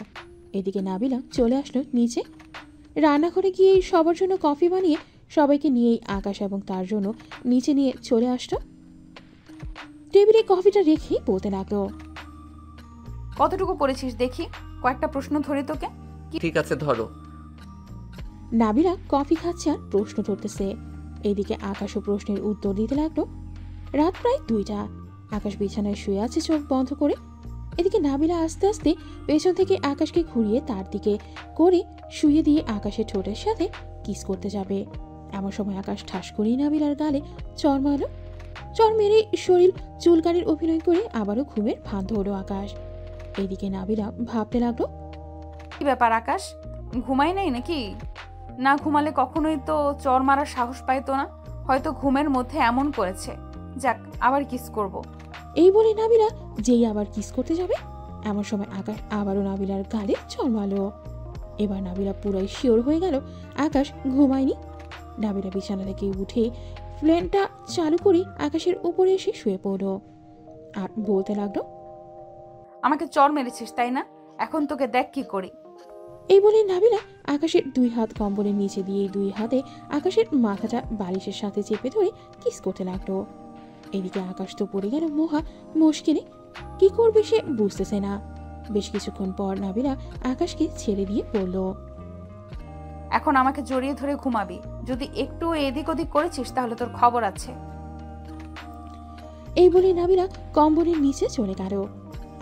এদিকে নাবিলা চলে আসলো নিচে। রান্নাঘরে গিয়ে সবার জন্য কফি বানিয়ে সবাইকে নিয়েই আকাশ এবং তার জন্য নিচে নিয়ে চলে আসলো। টেবিলে কফিটা রেখেই বলতে লাগলো, কতটুকু পড়েছিস দেখি, কয়েকটা প্রশ্ন ধরে তোকে। ঠিক আছে, ধরো। নাবিলা কফি খাচ্ছে আর প্রশ্ন ধরতেছে। এদিকে আকাশও প্রশ্নের উত্তর দিতে লাগলো। রাত প্রায় 2টা। আকাশ বিছানায় শুয়ে আছে চোখ বন্ধ করে। এদিকে নাবিলা আস্তে আস্তে পেছন থেকে আকাশকে ঘুরিয়ে তার দিকে করে শুয়ে দিয়ে আকাশের ঠোঁটের সাথে কিস করতে যাবে। এমন সময় আকাশ ঠাস করেই নাবিলার গালে চর মারল। চর মেরে শরীর চুলকানির অভিনয় করে আবারও ঘুমের ভান ধরল আকাশ। এদিকে নাবিলা ভাবতে লাগলো, কি ব্যাপার আকাশ, ঘুমাই নাই নাকি? না ঘুমালে কখনোই তো চর মারার সাহস পাইতো না, হয়তো ঘুমের মধ্যে এমন করেছে। যাক, আবার কিস করব। এই বলে নাবিলা যেই আবার কিস করতে যাবে এমন সময় আকাশ আবারও নাবিলার গালে চর মারল। এবার নাবিলা পুরাই শিওর হয়ে গেল আকাশ ঘুমায়নি। নাবিলা বিছানা থেকে উঠে ফ্যানটা চালু করে আকাশের উপরে এসে শুয়ে পড়ল আর বলতে লাগলো, আমাকে চর মেরেছিস তাই না? এখন তোকে দেখ কি করি। এই বলে নাবিলা আকাশের 2 হাত কম্বলের নিচে দিয়ে 2 হাতে আকাশের মাথাটা বালিশের সাথে চেপে ধরে কিস করতে লাগলো। এদিকে আকাশ তো পড়ে গেল মহা মুশকিলে। কি করবে সে বুঝতেছে না। বেশ কিছুক্ষণ পর নাবিলা আকাশকে ছেড়ে দিয়ে বলল, এখন আমাকে জড়িয়ে ধরে ঘুমাবি। যদি একটু এদিক ওদিক করেছিস তাহলে তোর খবর আছে। এই বলে নাবিলা কম্বলের নিচে চলে গেল।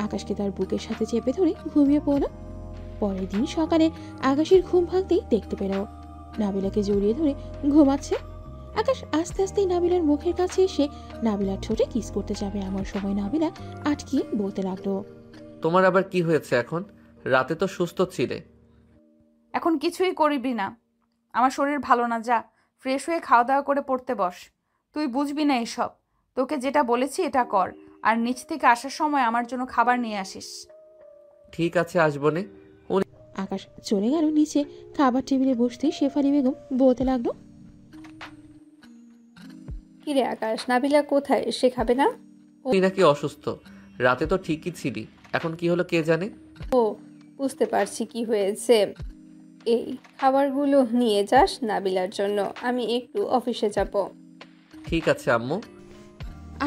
আকাশকে তার বুকের সাথে চেপে ধরে ঘুমিয়ে পড়ল। পরের দিন সকালে আকাশের ঘুম ভাঙতেই দেখতে পেল নাবিলাকে জড়িয়ে ধরে ঘুমাচ্ছে। আকাশ আস্তে আস্তে নাবিলার মুখের কাছে এসে নাবিলার ঠোঁটে কিস করতে যাবে এমন সময় নাবিলা আটকিয়ে বলতে লাগলো, তোমার আবার কি হয়েছে এখন? রাতে তো সুস্থ ছিলে। এখন কিছুই করবি না, আমার শরীর ভালো না। যা ফ্রেশ হয়ে খাওয়া দাওয়া করে পড়তে বস। তুই বুঝবি না এসব। তোকে যেটা বলেছি এটা কর, আর নিচ থেকে আসার সময় আমার জন্য খাবার নিয়ে আসিস। ঠিক আছে, আসবনে। আকাশ চলে গেল নিচে। খাবার টেবিলে বসতেই শেফালি বেগম বলতে লাগলো, কিরে আকাশ, নাবিলা কোথায়? সে খাবে না? তুই নাকি অসুস্থ? রাতে তো ঠিকই ছিলি, এখন কি হলো কে জানে। ও, বুঝতে পারছি কি হয়েছে। এই খাবারগুলো নিয়ে যাস নাবিলার জন্য, আমি একটু অফিসে যাব। ঠিক আছে আম্মু।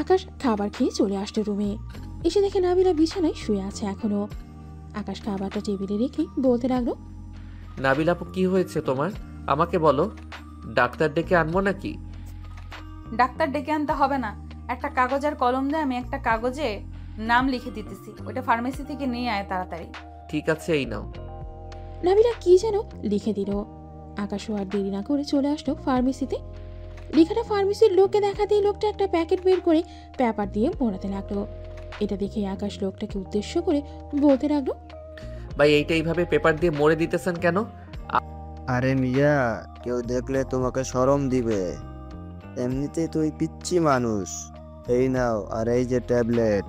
আকাশ খাবার খেয়ে চলে আসলো রুমে। এসে দেখে নাবিলা বিছানায় শুয়ে আছে এখনো। আকাশ খাবারটা টেবিলে রেখে বলতে লাগলো, নাবিল আপু, কি হয়েছে তোমার? আমাকে বলো, ডাক্তার ডেকে আনবো নাকি? ডাক্তার ডেকে আনতে হবে না। একটা কাগজ আর কলম দে, আমি একটা কাগজে নাম লিখে দিতেছি। ওটা ফার্মেসি থেকে নিয়ে আয় তাড়াতাড়ি। ঠিক আছে, এই নাও। নাবিলা কি যেন লিখে দিল। আকাশও আর দেরি না করে চলে আসলো ফার্মেসিতে। লেখাটা ফার্মেসির লোককে দেখাতেই লোকটা একটা প্যাকেট বের করে পেপার দিয়ে মোড়াতে লাগলো। এটা দেখে আকাশ লোকটাকে উদ্দেশ্য করে বলতে লাগলো, ভাই, এইটা এইভাবে পেপার দিয়ে মুড়ে দিতেছেন কেন? আরে মিয়া, কেউ দেখলে তোমাকে শরম দিবে। এমনিতেই তুই পিচ্ছি মানুষ। এই নাও, আর এই যে ট্যাবলেট।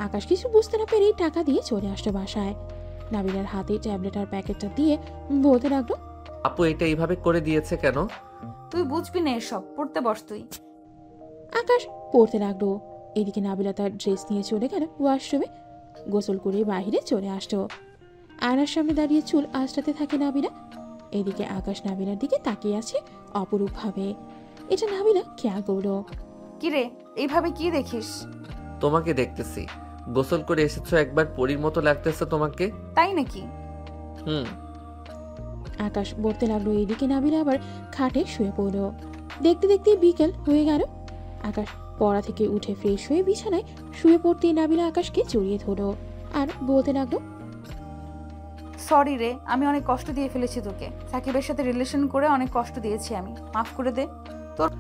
আকাশ কিছু বুঝতে না পেরেই টাকা দিয়ে চলে আসলো বাসায়। নাবিলার হাতে ট্যাবলেট আর প্যাকেটটা দিয়ে বলতে লাগলো, আপু, এটা এইভাবে করে দিয়েছে কেন? তুই বুঝবি না এসব, পড়তে বস তুই। আকাশ পড়তে লাগলো। এদিকে নাবিলা তার ড্রেস নিয়ে চলে গেল ওয়াশরুমে। গোসল করে বাইরে চলে আসলো। আয়নার সামনে দাঁড়িয়ে চুল আঁচড়াতে থাকে নাবিলা। এদিকে আকাশ নাবিলার দিকে তাকিয়ে আছে অপরূপ ভাবে। এটা নাবিলা খেয়াল করলো। কিরে, এইভাবে কি দেখিস? তোমাকে দেখতেছি। গোসল করে এসেছো, একবার পরীর মতো লাগতেছে তোমাকে। তাই নাকি? হুম। আকাশ বলতে লাগলো। এদিকে নাবিলা আবার খাটে শুয়ে পড়ল। দেখতে দেখতে বিকেল হয়ে গেল। আকাশ পড়া থেকে উঠে ফ্রেশ হয়ে বিছানায় শুয়ে পড়তেই নাবিলা আকাশকে জড়িয়ে ধরলো আর বলতে লাগলো, সরি রে, আমি অনেক কষ্ট দিয়ে ফেলেছি তোকে। সাকিবের সাথে রিলেশন করে অনেক কষ্ট দিয়েছি আমি, মাফ করে দে। তোর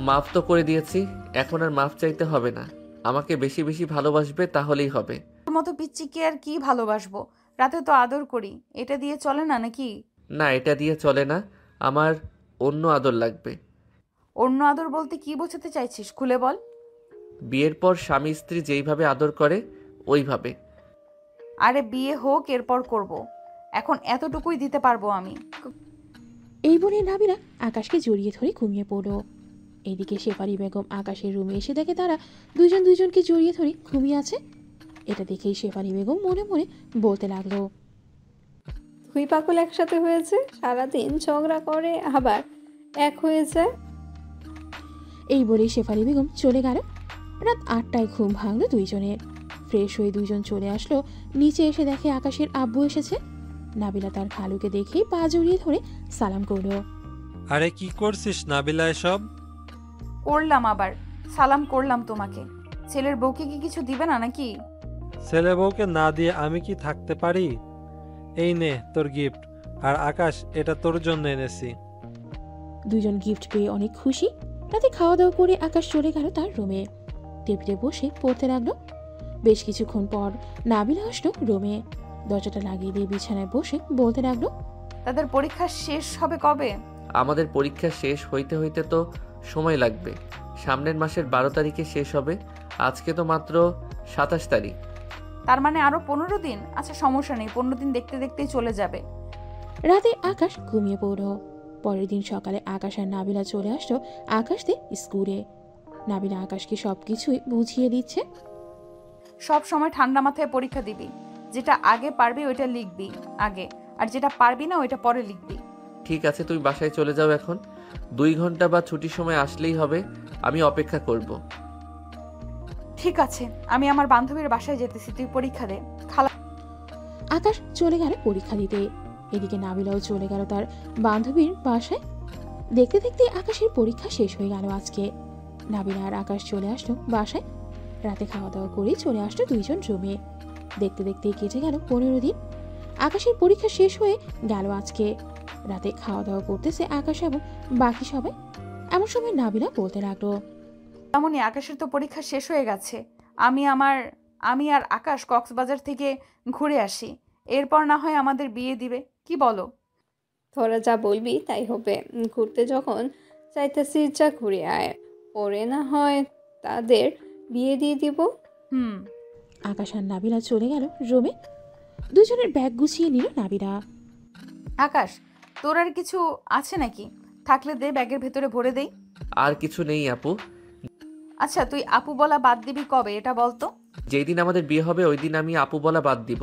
মাফ তো করে দিয়েছি, এখন আর মাফ চাইতে হবে না। আমাকে বেশি বেশি ভালোবাসবে, তাহলেই হবে। মতো পিচ্চিকে আর কি ভালোবাসবো? রাতে তো আদর করি, এটা দিয়ে চলে না নাকি? না, এটা দিয়ে চলে না, আমার অন্য আদর লাগবে। অন্য আদর বলতে কি বোঝাতে চাইছিস, খুলে বল। বিয়ের পর স্বামী স্ত্রী যেইভাবে আদর করে ওইভাবে। আরে বিয়ে হোক, এরপর করব। এখন এতটুকুই দিতে পারবো আমি। এই বলে নাবিলা আকাশকে জড়িয়ে ধরে ঘুমিয়ে পড়ল। এদিকে শেফালি বেগম আকাশের রুমে এসে দেখে তারা দুজন দুজনকে জড়িয়ে ধরে ঘুমিয়ে আছে। এটা দেখেই শেফালি বেগম মনে মনে বলতে লাগলো, দুই পাগল একসাথে হয়েছে, সারাদিন ঝগড়া করে আবার এক হয়ে যায়। এই বলেই শেফালি বেগম চলে গেল। রাত 8টায় ঘুম ভাঙলো দুইজনের। ফ্রেশ হয়ে দুজন চলে আসলো নিচে। এসে দেখে আকাশের আব্বু এসেছে। নাবিলা তার খালুকে দেখেই পা জড়িয়ে ধরে সালাম করলো। আরে কি করছিস নাবিলা এসব? করলাম, আবার সালাম করলাম তোমাকে। ছেলের বউকে কি কিছু দিবে না নাকি? ছেলে বউকে না দিয়ে আমি কি থাকতে পারি? এই নে তোর গিফট। আর আকাশ, এটা তোর জন্য এনেছি। দুজন গিফট পেয়ে অনেক খুশি। রাতে খাওয়া দাওয়া করে আকাশ চলে গেল তার রুমে। টেবিলে বসে পড়তে লাগলো। বেশ কিছুক্ষণ পর নাবিলা আসলো রুমে। দরজাটা লাগিয়ে দিয়ে বিছানায় বসে বলতে লাগলো, তাদের পরীক্ষা শেষ হবে কবে? আমাদের পরীক্ষা শেষ হইতে হইতে তো সময় লাগবে। সামনের মাসের 12 তারিখে শেষ হবে। আজকে তো মাত্র 27 তারিখ। তার মানে আরো 15 দিন। আচ্ছা সমস্যা নেই, 15 দিন দেখতে দেখতেই চলে যাবে। রাতে আকাশ ঘুমিয়ে পড়ল। পরের দিন সকালে আকাশ আর নাবিলা চলে আসলো আকাশদের স্কুলে। নাবিলা আকাশকে সবকিছুই বুঝিয়ে দিচ্ছে। সব সময় ঠান্ডা মাথায় পরীক্ষা দিবি। যেটা আগে পারবি ওইটা লিখবি আগে, আর যেটা পারবি না ওইটা পরে লিখবি। ঠিক আছে, তুই বাসায় চলে যাও এখন। 2 ঘন্টা বা ছুটির সময় আসলেই হবে। আমি অপেক্ষা করব। ঠিক আছে, আমি আমার বান্ধবীর বাসায় যেতেছি, তুই পরীক্ষা দে। খালা আকাশ চলে গেল পরীক্ষা দিতে। এদিকে নাবিলাও চলে গেল তার বান্ধবীর বাসায়। দেখতে দেখতে আকাশের পরীক্ষা শেষ হয়ে গেল আজকে। নাবিলা আর আকাশ চলে আসলো বাসায়। রাতে খাওয়া দাওয়া করে চলে আসলো দুইজন রুমে। দেখতে দেখতে কেটে গেল 15 দিন। আকাশের পরীক্ষা শেষ হয়ে গেল আজকে। রাতে খাওয়া দাওয়া করতেছে আকাশ এবং বাকি সবাই। এমন সময় নাবিলা বলতে লাগলো, তেমনই আকাশের তো পরীক্ষা শেষ হয়ে গেছে। আমি আর আকাশ কক্সবাজার থেকে ঘুরে আসি, এরপর না হয় আমাদের বিয়ে দিবে, কি বলো? তোরা যা বলবি তাই হবে। ঘুরতে যখন চাইতেছিস যা ঘুরে আয়, পরে না হয় তাদের বিয়ে দিয়ে দিব। আকাশ আর নাবিলা চলে গেল রুমে। দুজনের ব্যাগ গুছিয়ে নিল নাবিলা। আকাশ, তোর আর কিছু আছে নাকি? থাকলে দে, ব্যাগের ভেতরে ভরে দেই। আর কিছু নেই আপু। আচ্ছা তুই আপু বলা বাদ দিবি কবে এটা বলতো? যেই দিন আমাদের বিয়ে হবে ওই দিন আমি আপু বলা বাদ দিব।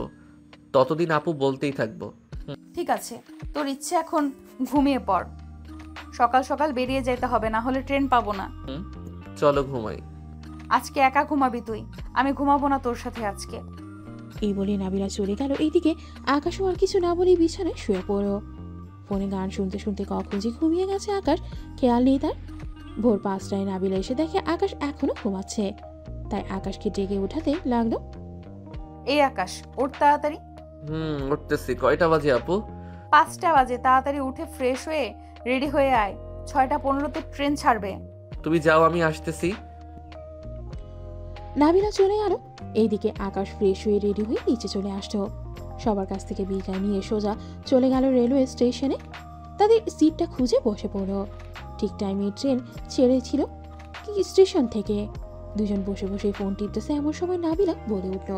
ততদিন আপু বলতেই থাকবো। ঠিক আছে, তোর ইচ্ছে, এখন ঘুমিয়ে পড়। সকাল সকাল বেরিয়ে যেতে হবে, না হলে ট্রেন পাবো না। চলো ঘুমাই। আজকে একা ঘুমাবি তুই, আমি ঘুমাবো না তোর সাথে আজকে। এই বলে নাবিলা চলে গেল। এইদিকে আকাশও আর কিছু না বলেই বিছানায় শুয়ে পড়ল। ফোনে গান শুনতে শুনতে কখন যে ঘুমিয়ে গেছে আকাশ খেয়াল নেই তার। ভোর 5টায় নাবিলা এসে দেখে আকাশ এখনো ঘুমাচ্ছে। তাই আকাশকে ডেকে উঠাতে লাগলো, এই আকাশ, ওঠ তাড়াতাড়ি। উঠতেছি। কয়টা বাজে আপু? 5টা বাজে। তাড়াতাড়ি উঠে ফ্রেশ হয়ে রেডি হয়ে আয়, 6টা 15তে ট্রেন ছাড়বে। তুমি যাও, আমি আসতেছি। নাবিলা চলে গেল। এইদিকে আকাশ ফ্রেশ হয়ে রেডি হয়ে নিচে চলে আসলো। সবার কাছ থেকে বিদায় নিয়ে সোজা চলে গেল রেলওয়ে স্টেশনে। তাদের সিটটা খুঁজে বসে পড়ল। ঠিক টাইমে ট্রেন ছেড়েছিল স্টেশন থেকে। দুজন বসে বসে ফোন টিপতেছে। এমন সময় নাবিলা বলে উঠল,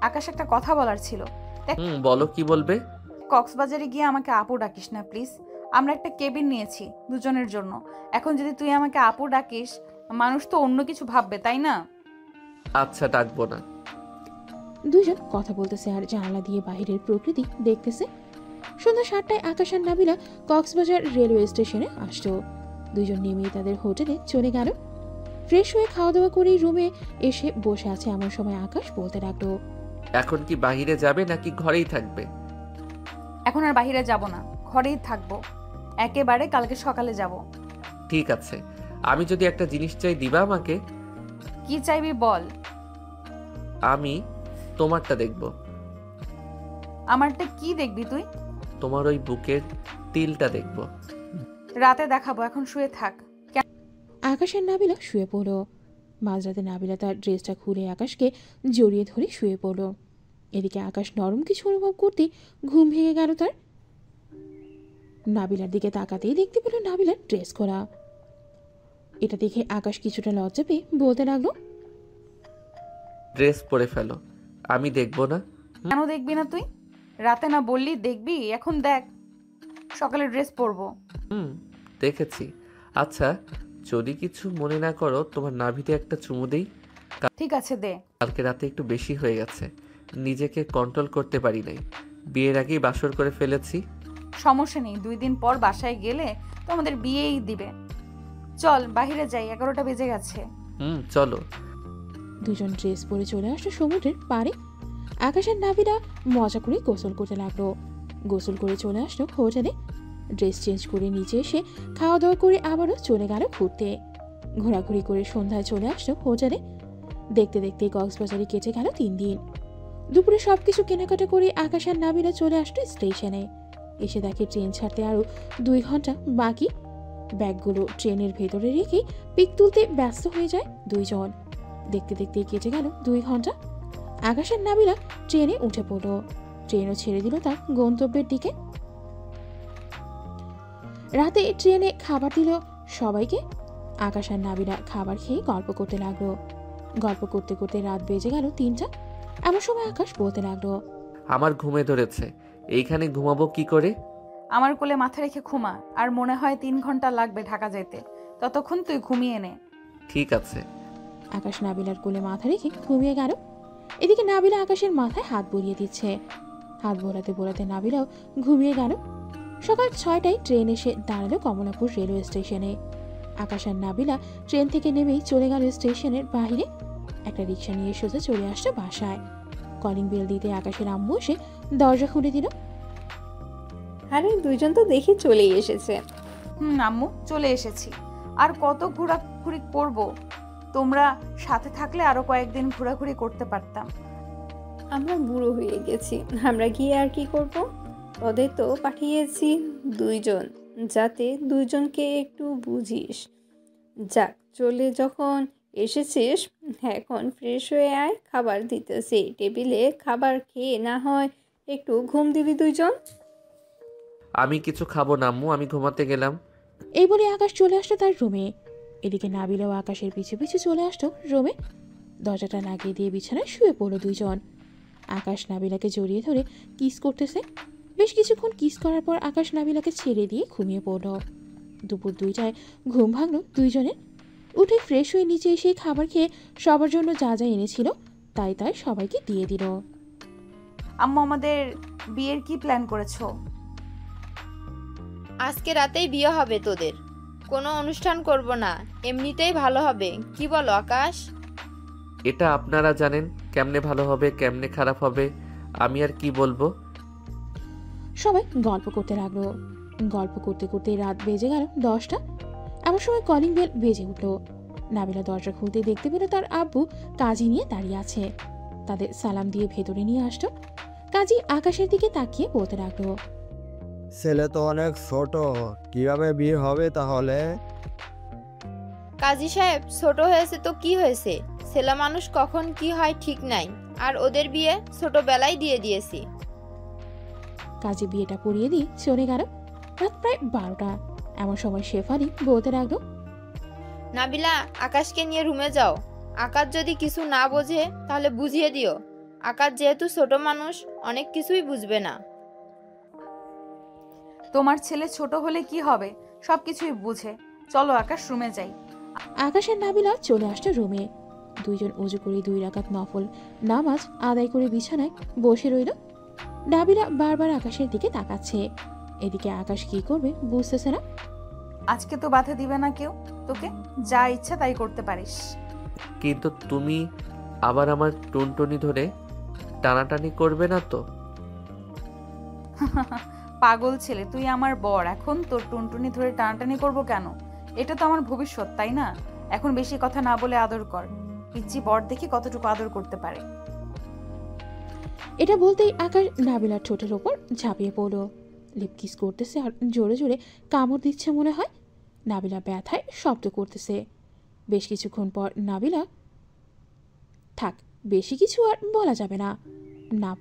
আকাশ, একটা কথা বলার ছিল। বলো, কি বলবে? কক্সবাজারে গিয়ে আমাকে আপু ডাকিস না প্লিজ। আমরা একটা কেবিন নিয়েছি দুজনের জন্য। এখন যদি তুই আমাকে আপু ডাকিস, মানুষ তো অন্য কিছু ভাববে, তাই না? আচ্ছা, ডাকবো না। দুজন কথা বলতেছে আর জানালা দিয়ে বাইরের প্রকৃতি দেখতেছে। সন্ধ্যা 7টায় আকাশ আর নাবিলা কক্সবাজার রেলওয়ে স্টেশনে আসলো। দুজন নেমেই তাদের হোটেলে চলে গেল। ফ্রেশ হয়ে খাওয়া দাওয়া করে রুমে এসে বসে আছে। এমন সময় আকাশ বলতে লাগলো, এখন কি বাইরে যাবে নাকি ঘরেই থাকবে? এখন আর বাইরে যাব না, ঘরেই থাকবো। একেবারে কালকে সকালে যাব। ঠিক আছে। আমি যদি একটা জিনিস চাই দিবা আমাকে? কি চাইবি বল। আমি তোমারটা দেখব। আমারটা কি দেখবি তুই? তোমার ওই বুকের তিলটা দেখব। রাতে দেখাবো, এখন শুয়ে থাক। আকাশ আর নাবিলা শুয়ে পড়ল। মাঝরাতে নাবিলা তার ড্রেসটা খুলে আকাশকে জড়িয়ে ধরে শুয়ে পড়ল। এদিকে আকাশ নরম কিছু অনুভব করতে ঘুম ভেঙে গেল তার। নাবিলার দিকে তাকাতেই দেখতে পেল নাবিলার ড্রেস খোলা। এটা দেখে আকাশ কিছুটা লজ্জা পেয়ে বলতে লাগলো, ড্রেস পরে ফেলো, আমি দেখব না। কেন দেখবি না তুই? রাতে না বললি দেখবি, এখন দেখ। সকালে ড্রেস পরবো। দেখেছি। আচ্ছা যদি কিছু মনে না করো তোমার নাভিতে একটা চুমু দেই। ঠিক আছে, দে। কালকে রাতে একটু বেশি হয়ে গেছে, নিজেকে কন্ট্রোল করতে পারি নাই। বিয়ের আগেই বাসর করে ফেলেছি। সমস্যা নেই, 2 দিন পর বাসায় গেলে তো আমাদের বিয়েই দিবে। চল বাইরে যাই, 11টা বেজে গেছে। চলো। দুজন ড্রেস পরে চলে আসলো সমুদ্রের পাড়ে। আকাশের নাবিলা মজা করে গোসল করতে লাগলো। গোসল করে চলে আসলো হোটেলে। ড্রেস চেঞ্জ করে নিচে এসে খাওয়া দাওয়া করে আবারও চলে গেল ঘুরতে। ঘোরাঘুরি করে সন্ধ্যায় চলে আসলো হোটেলে। দেখতে দেখতে কক্সবাজারে কেটে গেল 3 দিন। দুপুরে সবকিছু কেনাকাটা করে আকাশ আর নাবিলা চলে আসলো স্টেশনে। এসে দেখে ট্রেন ছাড়তে আরো 2 ঘন্টা বাকি। ব্যাগগুলো ট্রেনের ভেতরে রেখে পিক তুলতে ব্যস্ত হয়ে যায় দুইজন। দেখতে দেখতে কেটে গেল 2 ঘন্টা। আকাশ আর নাবিলা ট্রেনে উঠে পড়ল। ট্রেনও ছেড়ে দিল তার গন্তব্যের দিকে। রাতে ট্রেনে খাবার দিল সবাইকে। আকাশ আর নাবিলা খাবার খেয়ে গল্প করতে লাগলো। গল্প করতে করতে রাত বেজে গেল 3টা। এমন সময় আকাশ বলতে লাগলো, আমার ঘুমে ধরেছে, এইখানে ঘুমাবো কি করে? আমার কোলে মাথা রেখে ঘুমা, আর মনে হয় 3 ঘন্টা লাগবে ঢাকা যেতে, ততক্ষণ তুই ঘুমিয়ে নে। ঠিক আছে। আকাশ নাবিলার কোলে মাথা রেখে ঘুমিয়ে গেল। এদিকে নাবিলা আকাশের মাথায় হাত বুলিয়ে দিচ্ছে। হাত বোলাতে বোলাতে নাবিলাও ঘুমিয়ে গেল। সকাল 6টায় ট্রেন এসে দাঁড়ালো কমলাপুর রেলওয়ে স্টেশনে। আকাশ আর নাবিলা ট্রেন থেকে নেমেই চলে গেল স্টেশনের বাইরে। একটা রিক্সা নিয়ে সোজা চলে আসছে বাসায়। কলিং বেল দিতে আকাশের আম্মু এসে দরজা খুলে দিল। আরে দুইজন তো দেখি চলেই এসেছে। আম্মু চলে এসেছি। আর কত ঘোরাঘুরি করব? তোমরা সাথে থাকলে আরো কয়েকদিন ঘোরাঘুরি করতে পারতাম। আমরা বুড়ো হয়ে গেছি, আমরা গিয়ে আর কি করব? ওদের তো পাঠিয়েছি 2 জন, যাতে 2 জনকে একটু বুঝিস। যাক, চলে যখন এসেছিস এখন ফ্রেশ হয়ে আয়, খাবার দিতেছি টেবিলে। খাবার খেয়ে না হয় একটু ঘুম দিবি 2 জন। আমি কিছু খাবো না আম্মু, আমি ঘুমাতে গেলাম। এই বলে আকাশ চলে আসলো তার রুমে। এদিকে নাবিলাও আকাশের পিছু পিছু চলে আসলো রুমে। দরজাটা লাগিয়ে দিয়ে বিছানায় শুয়ে পড়লো 2 জন। আকাশ নাবিলাকে জড়িয়ে ধরে কিস করতেছে। বেশ কিছুক্ষণ কিস করার পর আকাশ নাবিলাকে ছেড়ে দিয়ে ঘুমিয়ে পড়ল। দুপুর 2টায় ঘুম ভাঙলো 2 জনের। উঠে ফ্রেশ হয়ে নিচে এসে খাবার খেয়ে সবার জন্য যা যা এনেছিল তাই তাই সবাইকে দিয়ে দিল। আম্মু, আমাদের বিয়ের কি প্ল্যান করেছো? আজকে রাতেই বিয়ে হবে তোদের, কোনো অনুষ্ঠান করব না, এমনিতেই ভালো হবে। কি বলো আকাশ? এটা আপনারা জানেন কেমনে ভালো হবে কেমনে খারাপ হবে, আমি আর কি বলবো। সবাই গল্প করতে লাগলো। গল্প করতে করতে রাত বেজে গেল 10টা। এমন সময় কলিং বেল বেজে উঠলো। নাবিলা দরজা খুলতে দেখতে পেল তার আব্বু কাজী নিয়ে দাঁড়িয়ে আছে। তাদের সালাম দিয়ে ভেতরে নিয়ে আসতো। কাজী আকাশের দিকে তাকিয়ে বলতে লাগলো, ছেলে তো অনেক ছোট, কিভাবে বিয়ে হবে তাহলে? কাজী সাহেব, ছোট হয়েছে তো কি হয়েছে, ছেলে মানুষ কখন কি হয় ঠিক নাই, আর ওদের বিয়ে ছোটবেলায় দিয়ে দিয়েছি। কাজী বিয়েটা পড়িয়ে দিয়ে চলে গেল। রাত প্রায় 12টা। এমন সময় শেফালি বলতে লাগলো, নাবিলা, আকাশকে নিয়ে রুমে যাও। আকাশ যদি কিছু না বোঝে তাহলে বুঝিয়ে দিও। আকাশ যেহেতু ছোট মানুষ, অনেক কিছুই বুঝবে না। তোমার ছেলে ছোট হলে কি হবে, সবকিছুই বুঝে। চলো আকাশ, রুমে যাই। আকাশের নাবিলা চলে আসতো রুমে। 2 জন উজু করে 2 রাকাত নফল নামাজ আদায় করে বিছানায় বসে রইল। নাবিলা বারবার আকাশের দিকে তাকাচ্ছে। এদিকে আকাশ কি করবে বুঝতেছে না। আজকে তো বাধা দিবে না কেউ, তোকে যা ইচ্ছা তাই করতে পারিস। কিন্তু তুমি আবার আমার টুনটুনি ধরে টানাটানি করবে না তো? পাগল ছেলে, তুই আমার বর, এখন তোর টুনটুনি ধরে টানাটানি করব কেন? এটা তো আমার ভবিষ্যৎ, তাই না? এখন বেশি কথা না বলে আদর কর। পিচ্চি বর দেখি কতটুকু আদর করতে পারে। এটা বলতেই আকাশ নাবিলার ঠোঁটের ওপর ঝাঁপিয়ে পড়লো। লিপ কিস করতেছে আর জোরে জোরে কামড় দিচ্ছে মনে হয়। নাবিলা ব্যথায় শব্দ করতেছে। বেশ কিছুক্ষণ পর নাবিলা, থাক বেশি কিছু আর বলা যাবে না, না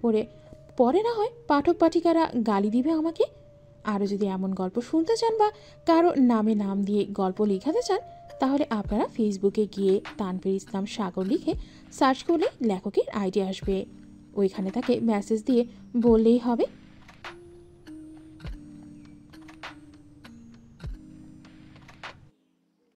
পরে না হয় পাঠক পাঠিকারা গালি দিবে আমাকে। আরও যদি এমন গল্প শুনতে চান বা কারো নামে নাম দিয়ে গল্প লেখাতে চান তাহলে আপনারা ফেসবুকে গিয়ে তানভীর ইসলাম সাগর লিখে সার্চ করলে লেখকের আইডি আসবে। ওইখানে তাকে মেসেজ দিয়ে বললেই হবে।